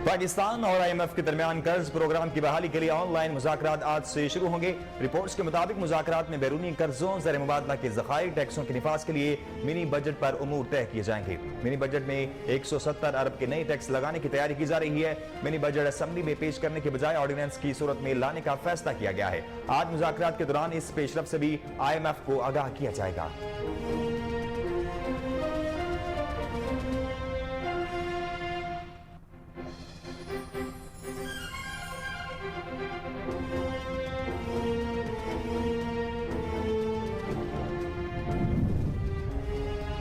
पाकिस्तान और IMF के दरमियान कर्ज प्रोग्राम की बहाली के लिए ऑनलाइन मुज़ाकरात आज से शुरू होंगे। रिपोर्ट्स के मुताबिक मुज़ाकरात में बैरूनी कर्जों, ज़र मुबादला के ज़खायर, टैक्सों के निफाज के लिए मिनी बजट पर उमूर तय किए जाएंगे। मिनी बजट में 170 अरब के नए टैक्स लगाने की तैयारी की जा रही है। मिनी बजट असेंबली में पेश करने के बजाय ऑर्डिनेंस की सूरत में लाने का फैसला किया गया है। आज मुज़ाकरात के दौरान इस पेशरफ से भी IMF को आगाह किया जाएगा।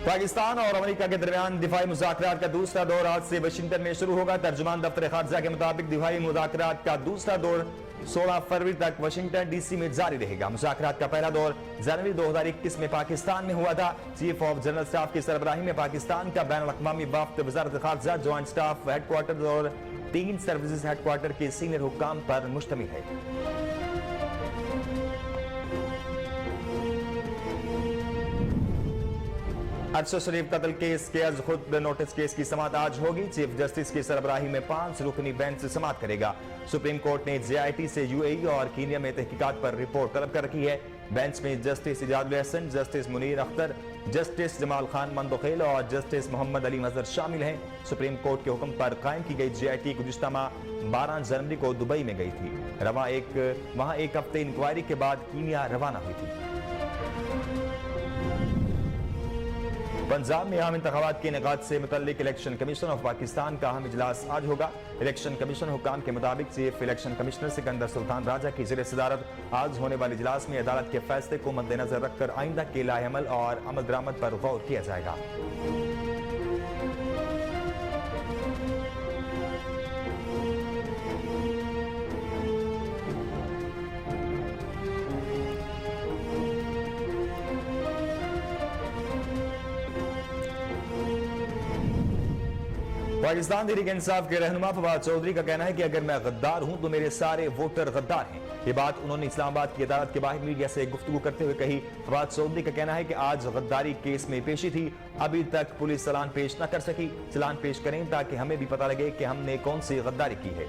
पाकिस्तान और अमेरिका के दरमियान दिफाई मुज़ाकरात का दूसरा दौर आज से वाशिंगटन में शुरू होगा। तर्जुमान दफ्तर खारजा के मुताबिक दिफाई मुज़ाकरात का दूसरा दौर 16 फरवरी तक वाशिंगटन DC में जारी रहेगा। मुज़ाकरात का पहला दौर जनवरी 2021 में पाकिस्तान में हुआ था। चीफ ऑफ जनरल स्टाफ की सरबराही में पाकिस्तान का बैनुल अक़वामी वफ़द वज़ारत खारजा, जॉइंट स्टाफ हेडक्वार्टर और 3 सर्विसेज हेडक्वार्टर के सीनियर हुक्काम पर मुश्तमिल है। अरशद शरीफ कत्ल केस के अज खुद नोटिस केस की समाअत आज होगी। चीफ जस्टिस की सरबराही में 5 रुकनी बेंच से समाअत करेगा। सुप्रीम कोर्ट ने JIT से UAE और कीनिया में तहकीकात पर रिपोर्ट तलब कर रखी है। बेंच में justice Ijazul Hasan, justice Munir Akhtar, justice Jamal Khan Mandokhel और जस्टिस मोहम्मद अली मजहर शामिल हैं। सुप्रीम कोर्ट के हुक्म पर कायम की गई JIT गुज़िश्ता माह 12 जनवरी को दुबई में गई थी। वहां एक हफ्ते इंक्वायरी के बाद कीनिया रवाना हुई थी। पंजाब में अहम इंतखाबात के इनेकाद से मुतल्लिक इलेक्शन कमीशन ऑफ पाकिस्तान का अहम इजलास आज होगा। इलेक्शन कमीशन हुक्काम के मुताबिक chief election commissioner Sikandar Sultan Raja की ज़ेर सदारत आज होने वाले इजलास में अदालत के फैसले को मद्देनजर रखकर आइंदा के लाएअमल और अमल दरामद पर गौर किया जाएगा। पाकिस्तान तहरीक इंसाफ के रहनुमा फवाद चौधरी का कहना है कि अगर मैं गद्दार हूं तो मेरे सारे वोटर गद्दार हैं। ये बात उन्होंने इस्लामाबाद की अदालत के बाहर मीडिया से गुफ्तगू करते हुए कही। फवाद चौधरी का कहना है कि आज गद्दारी केस में पेशी थी, अभी तक पुलिस चालान पेश न कर सकी। चालान पेश करें ताकि हमें भी पता लगे कि हमने कौन सी गद्दारी की है।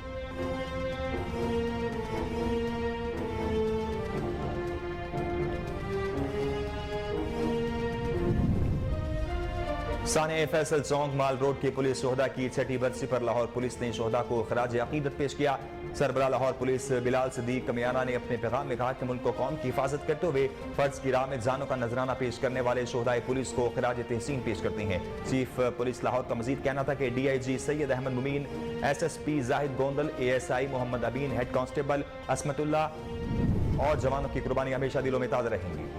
साने फैसल चौक माल रोड के पुलिस शोहदा की 6ठी बरसी पर लाहौर पुलिस ने शोहदा को खराज अकीदत पेश किया। सरबराह लाहौर पुलिस बिलाल सिद्दीक कमियाना ने अपने पैगाम में कहा कि मुल्क को कौम की हिफाजत करते हुए फर्ज की राह में जानों का नजराना पेश करने वाले शोहदाए पुलिस को खराज तहसीन पेश करते हैं। चीफ पुलिस लाहौर का मजीद कहना था कि DIG Syed Ahmed Momin, SSP Zahid Gondal, ASI Mohammad Abeen, head constable Asmatullah और जवानों की कुर्बानी हमेशा दिलों में ताज़ा रहेंगी।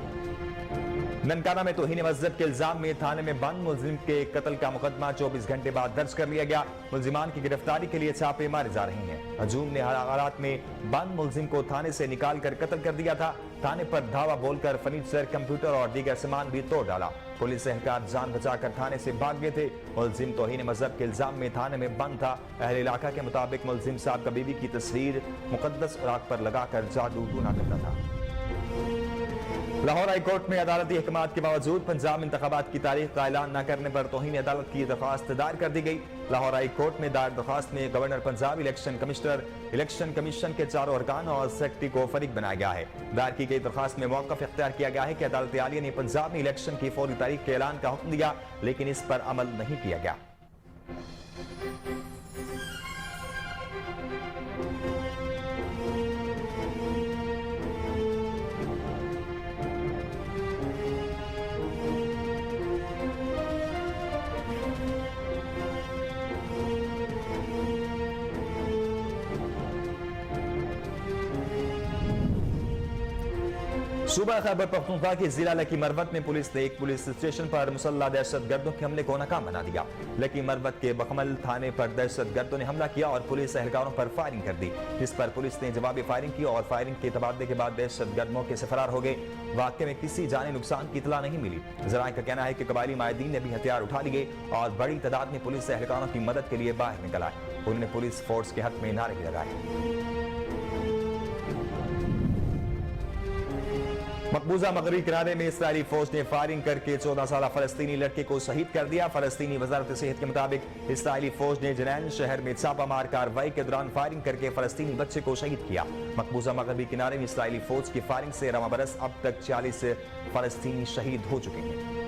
ननकाना में तौहीन मस्जिद के इल्जाम में थाने में बंद मुलजिम के कत्ल का मुकदमा 24 घंटे बाद दर्ज कर लिया गया। मुलजिमान की गिरफ्तारी के लिए छापे मारे जा रहे हैं। हजूम ने हालात में बंद मुलजिम को थाने से निकाल कर कत्ल कर दिया था। थाने पर धावा बोलकर फर्नीचर, कंप्यूटर और दीगर सामान भी तोड़ डाला। पुलिस एहलकार जान बचाकर थाने से भाग गए थे। मुलजिम तौहीन मजहब के इल्जाम में थाने में बंद था। अहले इलाका के मुताबिक मुलजिम साहब का बीवी की तस्वीर मुकद्दस राख पर लगाकर जादू टूना करता था। लाहौर हाई कोर्ट में अदालती अहकामात के बावजूद पंजाब इंतखाबात की तारीख का ऐलान न करने पर तौहीन अदालत की दरख्वास्त दायर कर दी गई। लाहौर हाई कोर्ट में दायर दरख्वास्त में governor Punjab, election commissioner, election commission के 4 अरकान और सेक्रेटरी को फरीक बनाया गया है। दायर की गई दरख्वास्त में मौक़िफ़ इख्तियार किया गया है कि अदालत आलिया ने पंजाब में इलेक्शन की फौरी तारीख के ऐलान का हुक्म दिया, लेकिन इस पर अमल नहीं किया गया। सूबा खैबर पख्तूनख्वा की जिला लकी मरवत में पुलिस ने एक पुलिस स्टेशन पर मुसल्लह दहशतगर्दों के हमले को नाकाम बना दिया। लकी मरवत के बखमल थाने पर दहशतगर्दों ने हमला किया और पुलिस एहलकारों पर फायरिंग कर दी, जिस पर पुलिस ने जवाबी फायरिंग की और फायरिंग के तबादले के बाद दहशतगर्द मौके से फरार हो गए। वाक़े में किसी जानी नुकसान की इतला नहीं मिली। ज़राए का कहना है कि कबायली माहिदीन ने भी हथियार उठा लिए और बड़ी तादाद में पुलिस एहलकारों की मदद के लिए बाहर निकल आए। उन्होंने पुलिस फोर्स के हक में नारे भी लगाए। मकबूजा मगरबी किनारे में इसराइली फौज ने फायरिंग करके 14 साल फलस्तीनी लड़के को शहीद कर दिया। फलस्तीनी वजारत सेहत के मुताबिक इसराइली फौज ने जनैन शहर में छापामार कार्रवाई के दौरान फायरिंग करके फलस्तीनी बच्चे को शहीद किया। मकबूजा मगरबी किनारे में इसराइली फौज की फायरिंग से रवा बरस अब तक 40 फलस्तीनी शहीद हो चुके हैं।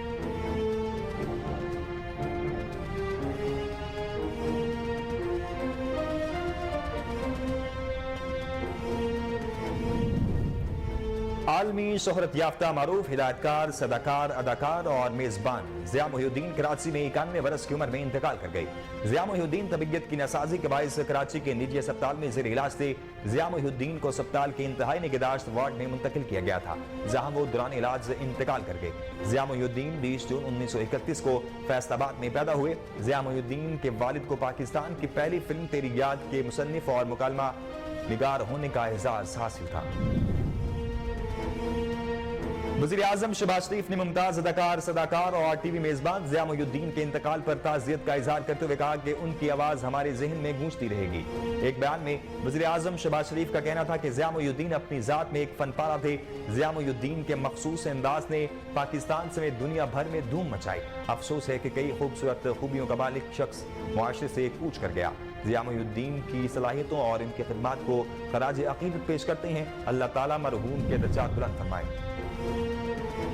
आलमी शोहरत याफ्ता मारूफ हिदायतकार, सदाकार, अदाकार और मेजबान ज़िया मोहिउद्दीन कराची में 91 बरस की उम्र में इंतकाल कर गई। ज़िया मोहिउद्दीन तबीयत की नासाजी के बायस कराची के निजी अस्पताल में ज़ेर इलाज थे। ज़िया मोहिउद्दीन को अस्पताल के इंतहाई निगहदाश्त वार्ड में मुंतकिल किया गया था, जहां वो दौरान इलाज इंतकाल कर गए। ज़िया मोहिउद्दीन 20 जून 1931 को फैसलाबाद में पैदा हुए। ज़िया मोहिउद्दीन के वालिद को पाकिस्तान की पहली फिल्म तेरी याद के मुसन्निफ और मुकालमा निगार होने का एजाज हासिल था। वज़ीर आज़म शहबाज शरीफ ने मुमताज अदाकार, सदाकार और टीवी मेजबान ज़िया मोहिउद्दीन के इंतकाल पर ताज़ियत का इजहार करते हुए कहा कि उनकी आवाज हमारे जहन में गूंजती रहेगी। एक बयान में वज़ीर आज़म शहबाज शरीफ का कहना था कि ज़िया मोहिउद्दीन अपनी जात में एक फनपारा थे। ज़िया मोहिउद्दीन के मखसूस अंदाज ने पाकिस्तान समेत दुनिया भर में धूम मचाई। अफसोस है कि कई खूबसूरत खूबियों का मालिक शख्स मुआशरे से कूच कर गया। ज़िया मोहिउद्दीन की सलाहियतों और इनकी खिदमत को खराज अकीदत पेश करते हैं। अल्लाह ताला मरहूम के दर्जात बुलंद फरमाए।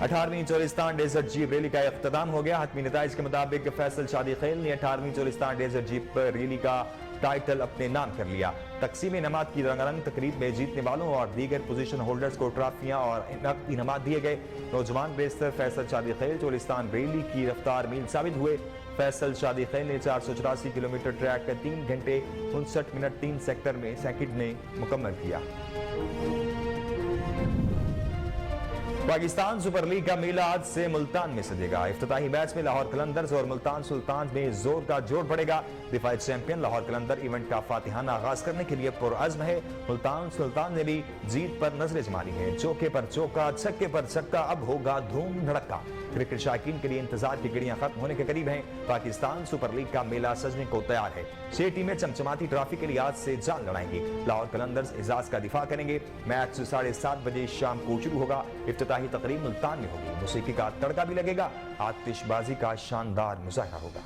18वीं चोलिस्तान डेजर्ट जीप रैली का इख्तिताम हो गया। हतमी नताइज के मुताबिक फैसल शादी खैल ने 18वीं चोलिस्तान डेजर्ट जीप रैली का टाइटल अपने नाम कर लिया। तकसीम इनामात की रंगारंग तकरीब में जीतने वालों और दीगर पोजीशन होल्डर्स को ट्रॉफियां और इनामात दिए गए। नौजवान रेसर फैसल शादी खैल चोलिस्तान रैली की रफ्तार मील साबित हुए। फैसल शादी खैल ने 484 किलोमीटर ट्रैक 3 घंटे 59 मिनट 3 सेकंड में मुकम्मल किया। पाकिस्तान सुपर लीग का मेला आज से मुल्तान में सजेगा। इफ्तिताही मैच में लाहौर कलंदर्स और मुल्तान सुल्तान में जोर का जोड़ पड़ेगा। दिफाई चैंपियन लाहौर कलंदर इवेंट का फातिहाना आगाज करने के लिए पुरअज़्म है। मुल्तान सुल्तान ने भी जीत पर नजरें जमानी है। चौके पर चौका, छक्के पर छक्का, अब होगा धूम धड़का। क्रिकेट शायकीन के लिए इंतजार की घड़ियां खत्म होने के करीब हैं। पाकिस्तान सुपर लीग का मेला सजने को तैयार है। 6 टीमें चमचमाती ट्रॉफी के लिए आज से जान लड़ाएंगी। लाहौर कलंदर्स एजाज का दिफा करेंगे। मैच 7:30 बजे शाम को शुरू होगा। इफ्तिताही तकरीब मुल्तान में होगी। मौसीकी का तड़का भी लगेगा। आतिशबाजी का शानदार मुजाहरा होगा।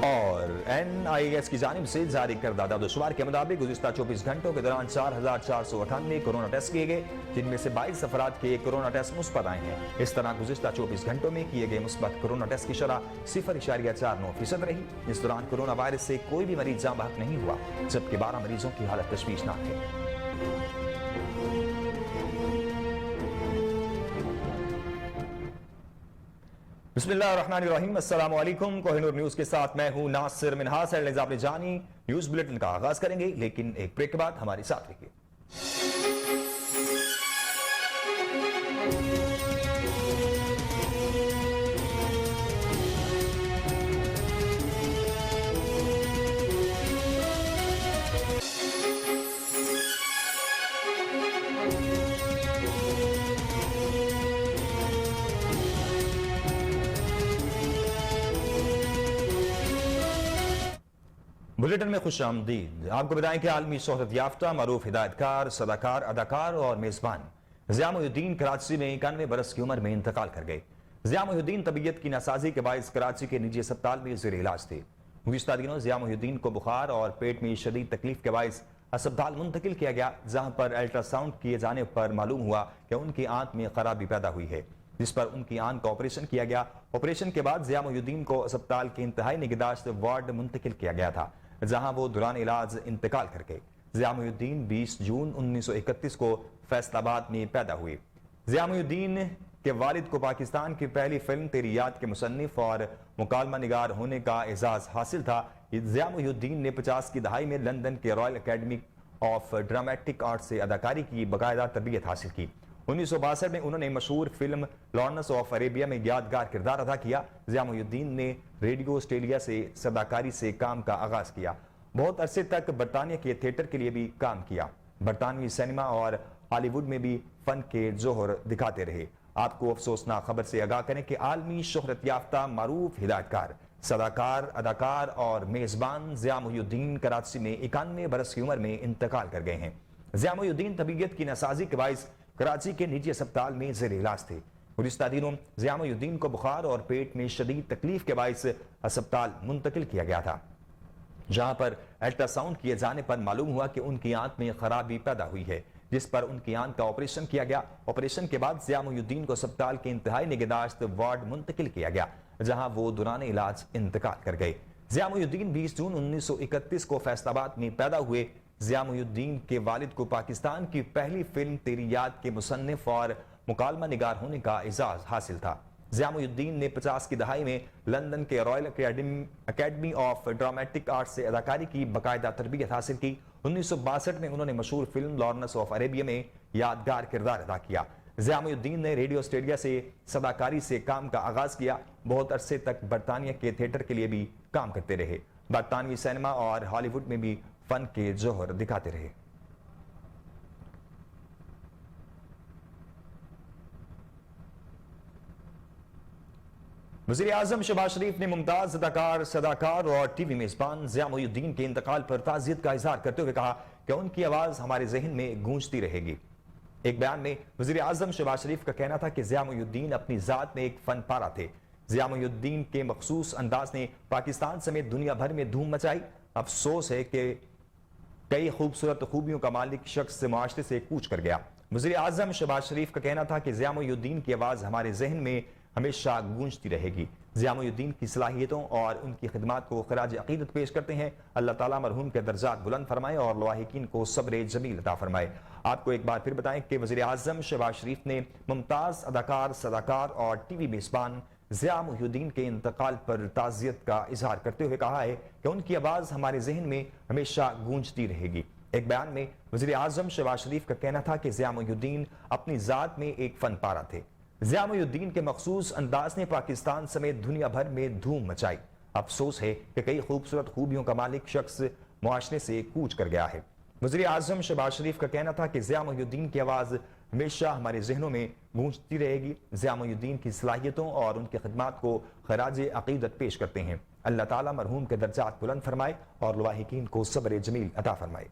और NIS की जानिब से जारी करदा दावतशुमार के मुताबिक गुज़िश्ता 24 घंटों के दौरान 4498 कोरोना टेस्ट किए गए, जिनमें से 22 अफराद के कोरोना टेस्ट मुस्बत आए हैं। इस तरह गुज़िश्ता 24 घंटों में किए गए मुस्बत कोरोना टेस्ट की शरह 0.49% रही। इस दौरान कोरोना वायरस से कोई भी मरीज जाँ बहक नहीं हुआ, जबकि 12 मरीजों की हालत तशवीशनाक है। बिस्मिल्लाहिर्रहमानिर्रहीम, अस्सलामु अलैकुम। कोहिनूर न्यूज के साथ मैं हूं नासिर मिनहास। हेडलाइंस आपने जानी। न्यूज बुलेटिन का आगाज करेंगे, लेकिन एक ब्रेक के बाद हमारे साथ रहिए। बुलेटिन में खुश आमदीद। आपको बताएं कि आलमी शोहरत याफ्ता मारूफ हिदायतकार, सदाकार, अदाकार और मेजबान ज़िया मोहिउद्दीन कराची में 91 बरस की उम्र में इंतकाल कर गए। ज़िया मोहिउद्दीन तबीयत की नासाजी के बायस कराची के निजी अस्पताल में ज़ेर इलाज थे। गुज़िश्ता दिनों ज़िया मोहिउद्दीन को बुखार और पेट में शदीद तकलीफ के बायस अस्पताल मुंतकिल किया गया, जहां पर अल्ट्रासाउंड किए जाने पर मालूम हुआ कि उनकी आंत में खराबी पैदा हुई है, जिस पर उनकी आंत का ऑपरेशन किया गया। ऑपरेशन के बाद ज़िया मोहिउद्दीन को अस्पताल के इंतहाई निगहदाश्त वार्ड मुंतकिल किया गया था, जहां वो दौरान इलाज इंतकाल कर गए। ज़िया मोहिउद्दीन 20 जून 1931 को फैसलाबाद में पैदा हुए। ज़िया मोहिउद्दीन के वालिद को पाकिस्तान की पहली फिल्म तेरी याद के मुसन्निफ और मुकालमा निगार होने का एजाज हासिल था। ज़िया मोहिउद्दीन ने 50 की दहाई में लंदन के royal academy of dramatic art से अदाकारी की बाकायदा तरबियत हासिल की। 1962 में उन्होंने मशहूर फिल्म लॉरेंस ऑफ अरेबिया में यादगार किरदार अदा किया। ज़िया मोहिउद्दीन ने रेडियो ऑस्ट्रेलिया से सदाकारी से काम का आगाज किया। बहुत अरसे तक बरतानिया के थिएटर के लिए भी काम किया। बरतानवी सिनेमा और हॉलीवुड में भी फन के जोहर दिखाते रहे। आपको अफसोसनाक खबर से आगाह करें कि आलमी शोहरत याफ्ता मारूफ हिदायतकार, सदाकार, अदाकार और मेजबान ज़िया मोहिउद्दीन कराची में 91 बरस की उम्र में इंतकाल कर गए हैं। ज़िया मोहिउद्दीन तबीयत की नासाजी के बायस कराची के निजी अस्पताल में ज़ेर इलाज थे। गुज़िश्ता दिनों ज़िया मोहिउद्दीन को बुखार और पेट में शदीद तकलीफ के बायस अस्पताल मुंतकिल किया गया था, जहां पर अल्ट्रासाउंड किए जाने पर मालूम हुआ कि उनकी आंख में खराबी पैदा हुई है, जिस पर उनकी आंख का ऑपरेशन किया गया। ऑपरेशन के बाद ज़िया मोहिउद्दीन को अस्पताल के इंतहाई निगहदाश्त वार्ड मुंतकिल किया गया, जहां वो दौरान इलाज इंतकाल कर गए। ज़िया मोहिउद्दीन 20 जून 1931 को फैसलाबाद में पैदा हुए। ज़िया मोहिउद्दीन के वालिद को पाकिस्तान की पहली फिल्म तेरी याद के मुसन्निफ और मुकालमा निगार होने का एजाज हासिल था। ज़िया मोहिउद्दीन ने 50 की दहाई में लंदन के royal academy of dramatic art से अदाकारी की बाकायदा तरबियत हासिल की। 1962 में उन्होंने मशहूर फिल्म लॉरेंस ऑफ अरेबिया में यादगार किरदार अदा किया। ज़िया मोहिउद्दीन ने रेडियो स्टेडिया से सदाकारी से काम का आगाज किया। बहुत अरसे तक बरतानिया के थिएटर के लिए भी काम करते रहे। बरतानवी सिनेमा और हॉलीवुड में भी फन के जोहर दिखाते रहे। वज़ीर आज़म शहबाज शरीफ ने मुमताज अदाकार, सदाकार और टीवी मेजबान ज़िया मोहिउद्दीन के इंतकाल पर ताज़ियत का इजहार करते हुए कहा कि उनकी आवाज़ हमारे जहन में गूंजती रहेगी। एक बयान में वज़ीर आज़म शहबाज शरीफ का कहना था कि ज़िया मोहिउद्दीन अपनी ज़ात में एक फन पारा थे। ज़िया मोहिउद्दीन के मखसूस अंदाज ने पाकिस्तान समेत दुनिया भर में धूम मचाई। अफसोस है कि कई खूबसूरत खूबियों का मालिक शख्स मुआशरे से कूच कर गया। वज़ीर आज़म शहबाज शरीफ का कहना था कि ज़िया मोहिउद्दीन की आवाज़ हमारे जहन में हमेशा गूंजती रहेगी। ज़िया मोहिउद्दीन की सलाहियतों और उनकी खिदमात को खराज अकीदत पेश करते हैं। अल्लाह ताला मरहूम के दर्जात बुलंद फरमाए और लवाहिकीन को सब्र जमील अता फरमाए। आपको एक बार फिर बताएं कि वज़ीर आज़म शहबाज शरीफ ने मुमताज अदाकार, सदाकार और टीवी मेजबान ज़िया मोहिउद्दीन के इंतकाल पर ताज़ियत का इजहार करते हुए कहा है कि उनकी आवाज़ हमारे जहन में हमेशा गूंजती रहेगी। एक बयान में वज़ीर आज़म शहबाज शरीफ का कहना था कि ज़िया मोहिउद्दीन अपनी ज़ात में एक फन पारा थे। ज़िया मोहिउद्दीन के मखसूस अंदाज ने पाकिस्तान समेत दुनिया भर में धूम मचाई। अफसोस है कि कई खूबसूरत खूबियों का मालिक शख्स मुआशरे से कूच कर गया है। वज़ीर आज़म शहबाज शरीफ का कहना था कि ज़िया मोहिउद्दीन की आवाज़ हमेशा हमारे जहनों में गूंजती रहेगी। ज़िया मोहिउद्दीन की सलाहियतों और उनकी खिदमात को खराज अकीदत पेश करते हैं। अल्लाह ताला मरहूम के दर्जात बुलंद फरमाए और लवाहिकीन को सब्र जमील अता फरमाए।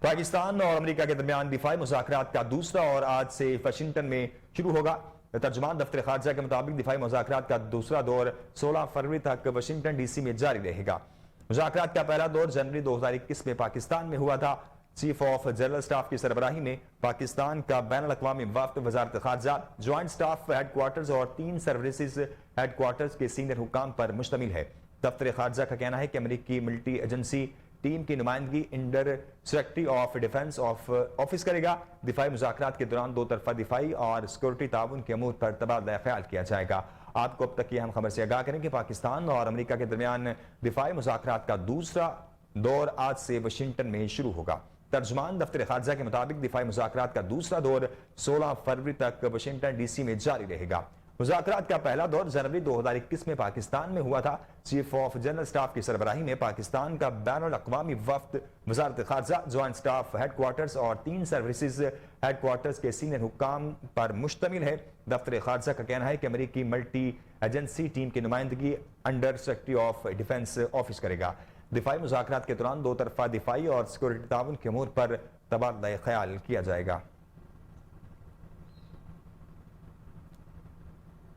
पाकिस्तान और अमेरिका के दरमियान दिफाई मुज़ाकरात का दूसरा और आज से वाशिंगटन में शुरू होगा। तर्जुमान दफ्तर खारजा के मुताबिक दिफाई मुज़ाकरात का दूसरा दौर 16 फरवरी तक वाशिंगटन डीसी में जारी रहेगा। मुज़ाकरात का पहला दौर जनवरी 2021 में पाकिस्तान में हुआ था। चीफ ऑफ जनरल स्टाफ की सरबराही में पाकिस्तान का बैनुल अक़वामी वफ़द, वज़ारत खारजा, ज्वाइंट स्टाफ हेडक्वार्टर्स और 3 सर्विसेज हेडक्वार्टर्स के सीनियर हुकाम पर मुश्तमिल है। दफ्तर खारजा का कहना है कि अमेरिकी मिलिट्री एजेंसी टीम की नुमाइंदगी under secretary of defence office करेगा। दिफाई मुज़ाकरात के दौरान दो तरफा दिफाई और सिक्योरिटी ताउन के अमूर पर तबादला ख्याल किया जाएगा। आपको अब तक की अहम खबर से आगाह करें कि पाकिस्तान और अमेरिका के दरमियान दिफाई मुज़ाकरात का दूसरा दौर आज से वाशिंगटन में शुरू होगा। तर्जुमान दफ्तर खारजा के मुताबिक दिफाई मुज़ाकरात का दूसरा दौर 16 फरवरी तक वाशिंगटन डीसी में जारी रहेगा। मुज़ाकरात का पहला दौर जनवरी 2021 में पाकिस्तान में हुआ था। चीफ ऑफ जनरल स्टाफ की सरबराही में पाकिस्तान का बैनुल अक़वामी वफ़द, वज़ारत खारजा, ज्वाइंट स्टाफ हेडक्वार्टर्स और 3 सर्विसेज हेडक्वार्टर्स के सीनियर हुकाम पर मुश्तमिल है। दफ्तर खारजा का कहना है कि अमेरिकी मल्टी एजेंसी टीम की नुमाइंदगी under secretary of defence office करेगा। दिफाई मुज़ाकरात के दौरान दो तरफा दिफाई और सिक्योरिटी ताउन के अमूर पर तबादला ख्याल किया जाएगा।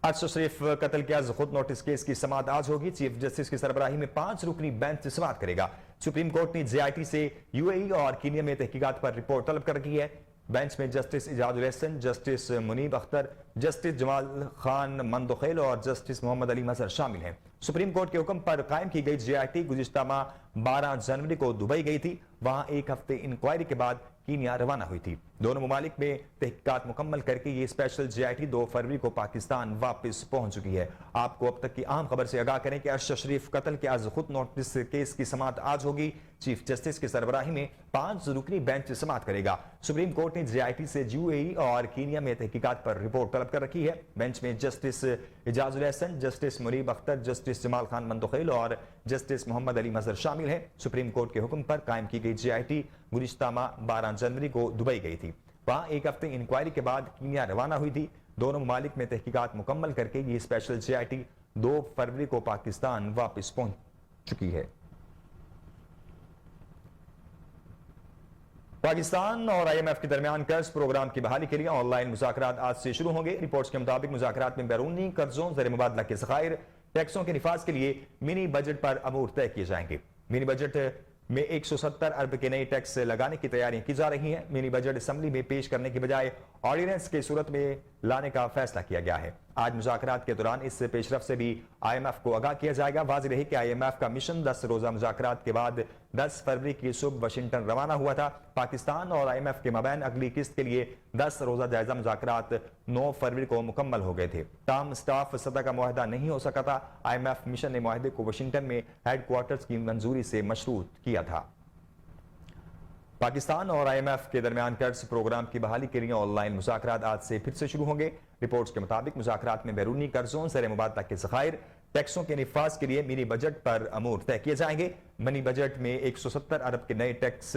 अरशद शरीफ कत्ल के खुद नोटिस केस की समाअत आज होगी। चीफ जस्टिस की सरबराही में 5 रुकनी बेंच समाअत करेगा। सुप्रीम कोर्ट ने JIT से UAE और कीनिया में तहकीकात पर रिपोर्ट तलब कर रखी है। बेंच में justice Ijazul Hasan, justice Munib Akhtar, justice Jamal Khan Mandokhel और जस्टिस मोहम्मद अली मजहर शामिल हैं। सुप्रीम कोर्ट के हुक्म पर कायम की गई JIT गुज़िश्ता माह 12 जनवरी को दुबई गई थी। वहां एक हफ्ते इंक्वायरी के बाद कीनिया रवाना हुई थी। दोनों ममालिक में तहकीकात मुकम्मल करके ये स्पेशल JIT 2 फरवरी को पाकिस्तान वापस पहुंच चुकी है। आपको अब तक की अहम खबर से आगाह करें कि अरशद शरीफ कत्ल के आज खुद नोटिस केस की समाअत आज होगी। चीफ जस्टिस की सरबराही में 5 रुकनी बेंच समाअत करेगा। सुप्रीम कोर्ट ने JIT से UAE और कीनिया में तहकीकात पर रिपोर्ट तलब कर रखी है। बेंच में justice Ijazul Hasan, justice Munib Akhtar, justice Jamal Khan Mandokhel और जस्टिस मोहम्मद अली मजहर शामिल हैं। सुप्रीम कोर्ट के हुक्म पर कायम की गई JIT गुज़िश्ता माह 12 जनवरी को दुबई गई थी। वहां एक हफ्ते इंक्वायरी के बाद कीनिया रवाना हुई थी। दोनों ममालिक में तहकीकात मुकम्मल करके ये स्पेशल JIT 2 फरवरी को पाकिस्तान वापस पहुंच चुकी है। पाकिस्तान और IMF के दरमियान कर्ज प्रोग्राम की बहाली के लिए ऑनलाइन मुज़ाकरात आज से शुरू होंगे। रिपोर्ट्स के मुताबिक मुज़ाकरात में बैरूनी कर्जों, ज़र मुबादला के ज़खायर, टैक्सों के निफाज के लिए मिनी बजट पर अमूर तय किए जाएंगे। मिनी बजट में 170 अरब के नए टैक्स लगाने की तैयारियां की जा रही हैं। मिनी बजट असेंबली में पेश करने के बजाय ऑर्डिनेंस की सूरत में लाने का फैसला किया गया है। आज मुज़ाकरात के दौरान इस पेशरफ से भी IMF को आगाह किया जाएगा। वाज़ेह रहे कि IMF का मिशन 10 रोजा मुज़ाकरात के बाद 10 फरवरी की सुबह वाशिंगटन रवाना हुआ था। पाकिस्तान और IMF के मबैन अगली किस्त के लिए 10 रोजा जायजा मुज़ाकरात 9 फरवरी को मुकम्मल हो गए थे। ताम स्टाफ सतह का मुआहदा नहीं हो सका था। IMF मिशन ने मुआहदे को वाशिंगटन में हेडक्वार्टर्स की मंजूरी से मशरूत किया था। पाकिस्तान और IMF के दरमियान कर्ज प्रोग्राम की बहाली के लिए ऑनलाइन मुज़ाकरात आज से फिर से शुरू होंगे। रिपोर्ट्स के मुताबिक मुज़ाकरात में बैरूनी कर्जों, ज़र मुबादला के ज़खायर, टैक्सों के निफाज के लिए मिनी बजट पर अमूर तय किए जाएंगे। मिनी बजट में 170 अरब के नए टैक्स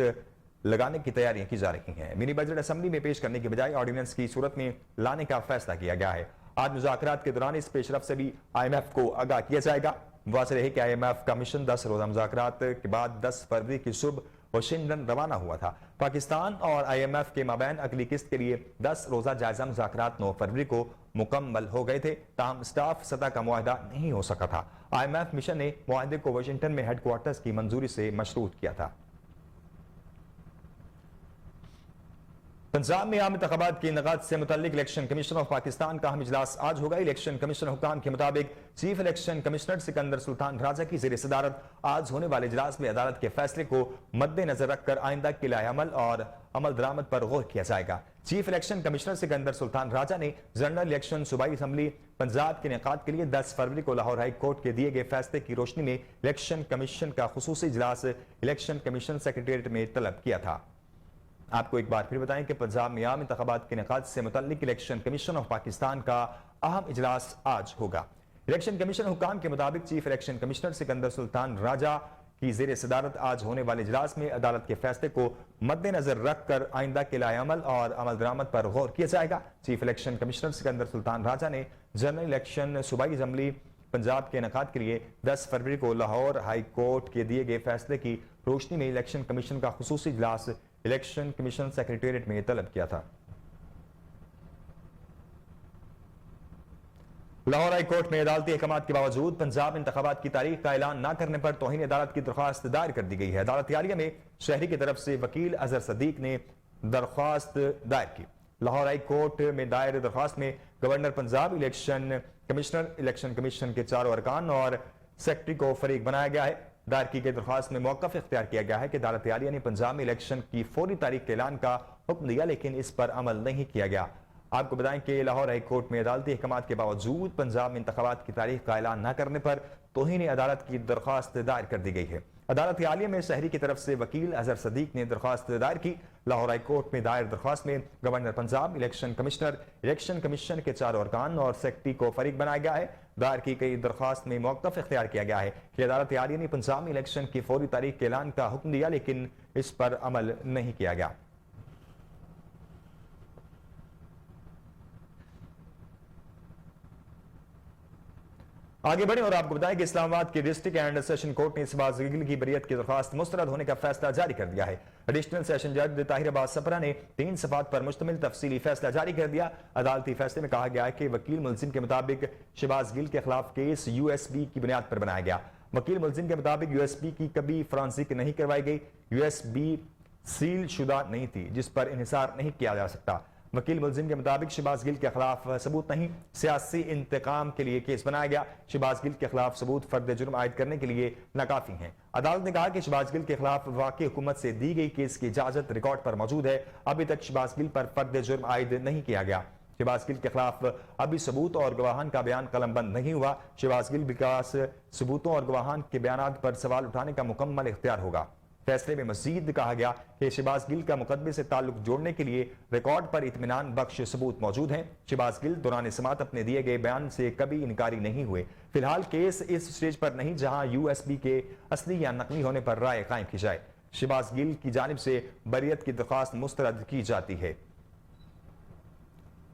लगाने की तैयारियां की जा रही हैं। मिनी बजट असेंबली में पेश करने के बजाय ऑर्डिनेंस की सूरत में लाने का फैसला किया गया है। आज मुज़ाकरात के दौरान इस पेशरफ से भी IMF को आगाह किया जाएगा। वाज़ेह रहे कि IMF का मिशन 10 रोजा मुज़ाकरात के बाद 10 फरवरी की सुबह वाशिंगटन रवाना हुआ था। पाकिस्तान और IMF के मबैन अगली किस्त के लिए 10 रोजा जायजा मुज़ाकरात 9 फरवरी को मुकम्मल हो गए थे। ताहम स्टाफ सतह का मुआहदा नहीं हो सका था। IMF मिशन ने मुआहदे को वाशिंगटन में हेडक्वार्टर्स की मंजूरी से मशरूत किया था। पंजाब में आम इंतखाबात के इनेकाद से मुतल्लिक इलेक्शन कमीशन ऑफ पाकिस्तान का अहम इजलास आज होगा। इलेक्शन कमीशन हुकाम के मुताबिक chief election commissioner Sikandar Sultan Raja की ज़ेर सदारत आज होने वाले इजलास में अदालत के फैसले को मद्देनजर रखकर आइंदा के लाएअमल और अमल दरामद पर गौर किया जाएगा। Chief election commissioner Sikandar Sultan Raja ने जनरल इलेक्शन सूबाई असम्बली पंजाब के इनेकाद के लिए 10 फरवरी को लाहौर हाई कोर्ट के दिए गए फैसले की रोशनी में इलेक्शन कमीशन का खुसूसी इजलास इलेक्शन कमीशन सेक्रेटेरिएट में तलब किया था। आपको एक बार फिर बताएं कि पंजाब में आम इंतखाबात के इनेकाद से मुतल्लिक इलेक्शन कमीशन ऑफ पाकिस्तान का अहम इजलास आज होगा। इलेक्शन कमीशन हुकाम के मुताबिक chief election commissioner Sikandar Sultan Raja की ज़ेर सदारत आज होने वाले इजलास में अदालत के फैसले को मद्देनजर रखकर आइंदा के लाएअमल और अमल दरामद पर गौर किया जाएगा। Chief election commissioner Sikandar Sultan Raja ने जनरल इलेक्शन सूबाई असम्बली पंजाब के इनेकाद के लिए 10 फरवरी को लाहौर हाई कोर्ट के दिए गए फैसले की रोशनी में इलेक्शन कमीशन का खुसूसी इजलास इलेक्शन कमीशन सेक्रेटेरिएट में तलब किया था। लाहौर हाई कोर्ट में अदालती अहकामात के बावजूद पंजाब इंतखाबात की तारीख का ऐलान न करने पर तौहीन अदालत की दरख्वास्त दायर कर दी गई है। अदालती आलिया में शहरी की तरफ से वकील अजहर सदीक ने दरख्वास्त दायर की। लाहौर हाई कोर्ट में दायर दरख्वास्त में governor Punjab, election commissioner, election commission के 4 अरकान और सेक्रेटरी को फरीक बनाया गया है। दायर की गई दरख्वास्त में मौक़िफ़ इख्तियार किया गया है कि अदालत आलिया ने पंजाब में इलेक्शन की फौरी तारीख के ऐलान का हुक्म दिया, लेकिन इस पर अमल नहीं किया गया। आपको बताएं कि लाहौर हाई कोर्ट में अदालती अहकामात के बावजूद पंजाब में इंतखाबात की तारीख का ऐलान न करने पर तौहीन अदालत की दरख्वास्त दायर कर दी गई है। अदालत आलिया में शहरी की तरफ से वकील अजहर सदीक ने दरख्वास्त दायर की। लाहौर हाई कोर्ट में दायर दरख्वास्त में governor Punjab, election commissioner, election commission के 4 अरकान और सेक्रेटरी को फरीक बनाया गया है। दायर की गई दरख्वास्त में मौक़िफ़ इख्तियार किया गया है कि अदालत आलिया ने पंजाब में इलेक्शन की फौरी तारीख के ऐलान का हुक्म दिया, लेकिन इस पर अमल नहीं किया गया। आगे बढ़े और आपको बताएं कि इस्लामाबाद के डिस्ट्रिक्ट एंड सेशन कोर्ट ने शहबाज गिल की बरियत की दरख्वास्त मुस्तरद होने का फैसला जारी कर दिया है। एडिशनल सेशन जज ताहिर अब्बास सपरा ने 3 सफ़ात पर मुश्तमिल तफसीली फैसला जारी कर दिया। अदालती फैसले में कहा गया है कि वकील मुलजिम के मुताबिक शहबाज गिल के खिलाफ केस USB की बुनियाद पर बनाया गया। वकील मुलजिम के मुताबिक USB की कभी फॉरेंसिक नहीं करवाई गई। USB सील शुदा नहीं थी जिस पर इन्हिसार नहीं किया जा सकता। वकील मुलजिम के मुताबिक शहबाज गिल के खिलाफ सबूत नहीं, सियासी इंतकाम के लिए केस बनाया गया। शहबाज गिल के खिलाफ सबूत फर्द जुर्म आयद करने के लिए नाकाफी हैं। अदालत ने कहा कि शहबाज गिल के खिलाफ वाकई हुकूमत से दी गई केस की इजाजत रिकॉर्ड पर मौजूद है। अभी तक शहबाज गिल पर फर्द जुर्म आयद नहीं किया गया। शहबाज गिल के खिलाफ अभी सबूत और गवाहान का बयान कलमबंद नहीं हुआ। शहबाज गिल विकास सबूतों और गवाहान के बयान पर सवाल उठाने का मुकम्मल इख्तियार होगा। फैसले में मजीद कहा गया कि शहबाज गिल का मुकदमे से ताल्लुक जोड़ने के लिए रिकॉर्ड पर इत्मीनान बख्श सबूत मौजूद हैं। शहबाज गिल दौरान समात अपने दिए गए बयान से कभी इनकारी नहीं हुए। फिलहाल केस इस स्टेज पर नहीं जहां USB के असली या नकली होने पर राय कायम की जाए। शहबाज गिल की जानिब से बरियत की दरख्वास्त मुस्तरद की जाती है।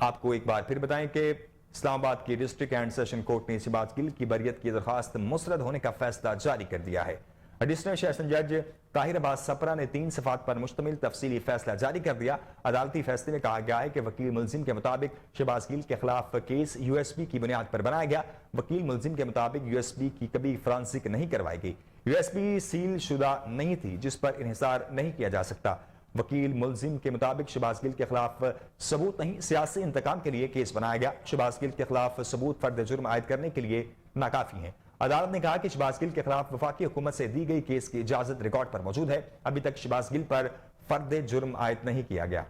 आपको एक बार फिर बताएं कि इस्लामाबाद की डिस्ट्रिक्ट एंड सेशन कोर्ट ने शहबाज गिल की बरियत की दरखास्त मुस्तरद होने का फैसला जारी कर दिया है। एडिशनल सेशन जज ताहिर अब्बास सपरा ने 3 सफ़ात पर मुश्तमिल तफसीली फैसला जारी कर दिया। अदालती फैसले में कहा गया है कि वकील मुलजिम के मुताबिक शहबाज गिल के खिलाफ केस यूएसपी की बुनियाद पर बनाया गया। वकील मुलजिम के मुताबिक यूएसपी की कभी फ्रांसिक नहीं करवाई गई। यूएसपी सील शुदा नहीं थी जिस पर इन्हिसार नहीं किया जा सकता। वकील मुलजिम के मुताबिक शहबाज गिल के खिलाफ सबूत नहीं, सियासी इंतकाम के लिए केस बनाया गया। शहबाज गिल के खिलाफ सबूत फर्द जुर्म आयद करने के लिए नाकाफी है। अदालत ने कहा कि शहबाज गिल के खिलाफ वफाकी हुकूमत से दी गई केस की इजाजत रिकॉर्ड पर मौजूद है। अभी तक शहबाज गिल पर फर्द जुर्म आयद नहीं किया गया।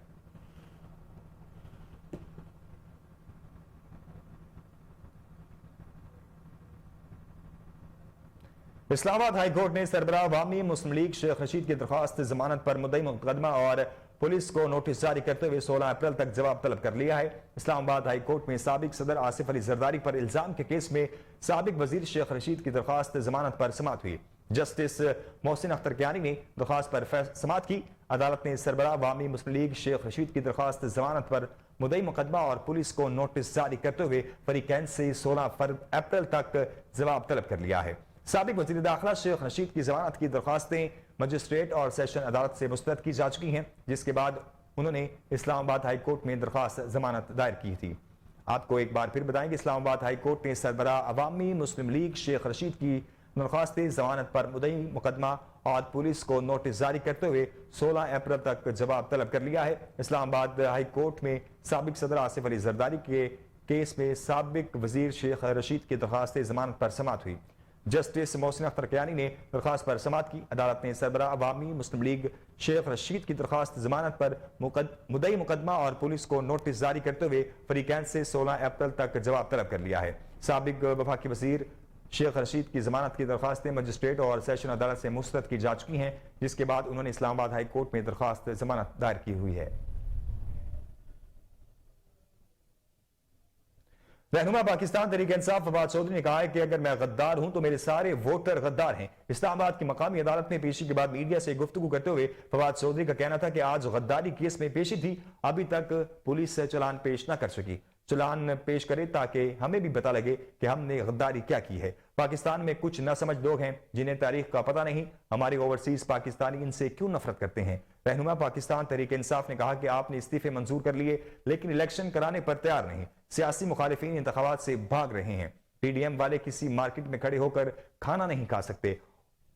इस्लामाबाद हाई कोर्ट ने सरबराह अवामी मुस्लिम लीग शेख रशीद की दरखास्त जमानत पर मुद्दई मुकदमा और पुलिस को नोटिस जारी करते हुए 16 अप्रैल तक जवाब तलब कर लिया है। इस्लामाबाद हाई कोर्ट में साबिक सदर आसिफ अली जरदारी पर इल्जाम के केस में साबिक वजीर शेख रशीद की दरखास्त जमानत पर समाअत हुई। जस्टिस मोहसिन अख्तर कियानी ने दरखास्त पर समाअत की। अदालत ने सरबराह अवामी मुस्लिम लीग शेख रशीद की दरखास्त जमानत पर मुद्दई मुकदमा और पुलिस को नोटिस जारी करते हुए फरीकैन से 16 अप्रैल तक जवाब तलब कर लिया है। साबिक वज़ीर दाखिला शेख रशीद की जमानत की दरखास्तें मजिस्ट्रेट और सेशन अदालत से मुस्तरद की जा चुकी हैं, जिसके बाद उन्होंने इस्लामाबाद हाई कोर्ट में दरखास्त जमानत दायर की थी। आपको एक बार फिर बताएं कि इस्लामाबाद हाई कोर्ट ने सरबराह अवामी मुस्लिम लीग शेख रशीद की दरखास्त जमानत पर मुद्दई मुकदमा और पुलिस को नोटिस जारी करते हुए 16 अप्रैल तक जवाब तलब कर लिया है। इस्लामाबाद हाई कोर्ट में साबिक सदर आसिफ अली जरदारी के केस में साबिक वजीर शेख रशीद की दरखास्त जमानत पर समाअत हुई। जस्टिस मोहसिन अख्तर कियानी ने दरखास्त पर समाअत की। अदालत ने सरबराह अवामी मुस्लिम लीग शेख रशीद की दरखास्त जमानत पर मुद्दई मुकदमा और पुलिस को नोटिस जारी करते हुए फरीकैन से 16 अप्रैल तक जवाब तलब कर लिया है। साबिक वफाकी वजीर शेख रशीद की जमानत की दरखास्तें मजिस्ट्रेट और सेशन अदालत से मुस्तरद की जा चुकी हैं, जिसके बाद उन्होंने इस्लामाबाद हाई कोर्ट में दरखास्त जमानत दायर की हुई है। रहनुमा पाकिस्तान तहरीक इंसाफ फवाद चौधरी ने कहा है कि अगर मैं गद्दार हूं तो मेरे सारे वोटर गद्दार हैं। इस्लामाबाद की मकामी अदालत में पेशी के बाद मीडिया से गुफ्तगू करते हुए फवाद चौधरी का कहना था कि आज गद्दारी केस में पेशी थी, अभी तक पुलिस से चालान पेश न कर सकी। चालान पेश करे ताकि हमें भी पता लगे कि हमने गद्दारी क्या की है। पाकिस्तान में कुछ न समझ लोग हैं जिन्हें तारीख का पता नहीं। हमारे ओवरसीज पाकिस्तानी इनसे क्यों नफरत करते हैं। रहनुमा पाकिस्तान तहरीक इंसाफ ने कहा कि आपने इस्तीफे मंजूर कर लिए लेकिन इलेक्शन कराने पर तैयार नहीं। सियासी मुखालिफिन इंतखाबात से भाग रहे हैं। पीडीएम वाले किसी मार्केट में खड़े होकर खाना नहीं खा सकते।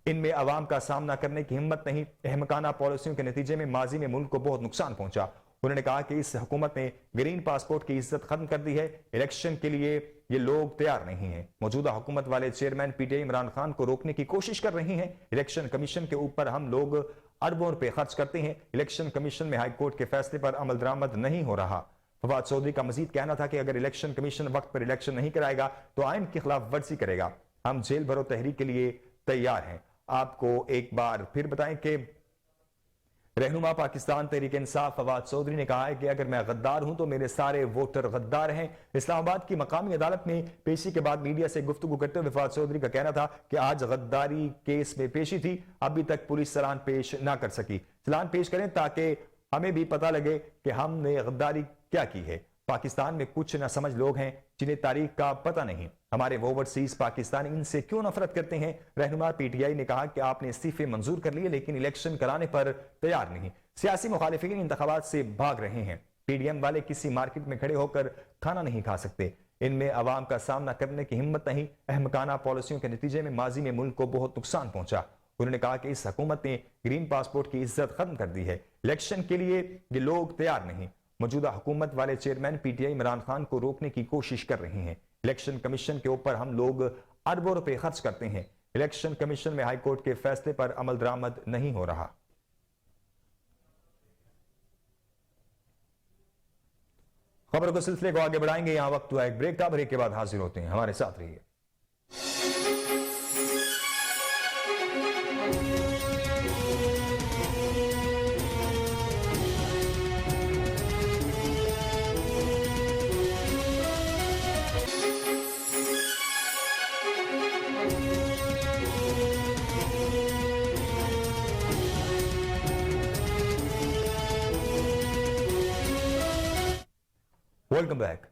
इनमें अवाम का सामना करने की हिम्मत नहीं। अहमकाना पॉलिसियों के नतीजे में माजी में मुल्क को बहुत नुकसान पहुंचा। उन्होंने कहा कि इस हुकूमत ने ग्रीन पासपोर्ट की इज्जत खत्म कर दी है। इलेक्शन के लिए ये लोग तैयार नहीं हैं। मौजूदा हुकूमत वाले चेयरमैन पीटीआई इमरान खान को रोकने की कोशिश कर रहे हैं। इलेक्शन कमीशन के ऊपर हम लोग अरबों रुपए खर्च करते हैं। इलेक्शन कमीशन में हाई कोर्ट के फैसले पर अमल दरामद नहीं हो रहा। फवाद चौधरी का मजीद कहना था कि अगर इलेक्शन कमीशन वक्त पर इलेक्शन नहीं कराएगा तो आइन की खिलाफ वर्जी करेगा। हम जेल भरो तहरीक के लिए तैयार हैं। आपको एक बार फिर बताएं कि रहनुमा पाकिस्तान तहरीक इंसाफ फवाद चौधरी ने कहा है कि अगर मैं गद्दार हूं तो मेरे सारे वोटर गद्दार हैं। इस्लामाबाद की मकामी अदालत में पेशी के बाद मीडिया से गुफ्तगू करते हुए फवाद चौधरी का कहना था कि आज गद्दारी केस में पेशी थी, अभी तक पुलिस चालान पेश ना कर सकी। चालान पेश करें ताकि हमें भी पता लगे कि हमने गद्दारी क्या की है। पाकिस्तान में कुछ ना समझ लोग हैं जिन्हें तारीख का पता नहीं। हमारे ओवरसीज पाकिस्तानी इनसे क्यों नफरत करते हैं। रहनुमा पीटीआई ने कहा कि आपने इस्तीफे मंजूर कर लिए लेकिन इलेक्शन कराने पर तैयार नहीं। सियासी मुखालिफिन इंतखाबात से भाग रहे हैं। पीडीएम वाले किसी मार्केट में खड़े होकर खाना नहीं खा सकते। इनमें अवाम का सामना करने की हिम्मत नहीं। अहमकाना पॉलिसियों के नतीजे में माजी में मुल्क को बहुत नुकसान पहुंचा। उन्होंने कहा कि इस हुकूमत ने ग्रीन पासपोर्ट की इज्जत खत्म कर दी है। इलेक्शन के लिए ये लोग तैयार नहीं। मौजूदा हुकूमत वाले चेयरमैन पीटीआई इमरान खान को रोकने की कोशिश कर रहे हैं। इलेक्शन कमीशन के ऊपर हम लोग अरबों रुपए खर्च करते हैं। इलेक्शन कमीशन में हाई कोर्ट के फैसले पर अमल दरामद नहीं हो रहा। खबरों के सिलसिले को आगे बढ़ाएंगे। यहां वक्त हुआ एक ब्रेक का। ब्रेक के बाद हाजिर होते हैं, हमारे साथ रहिए। Welcome back.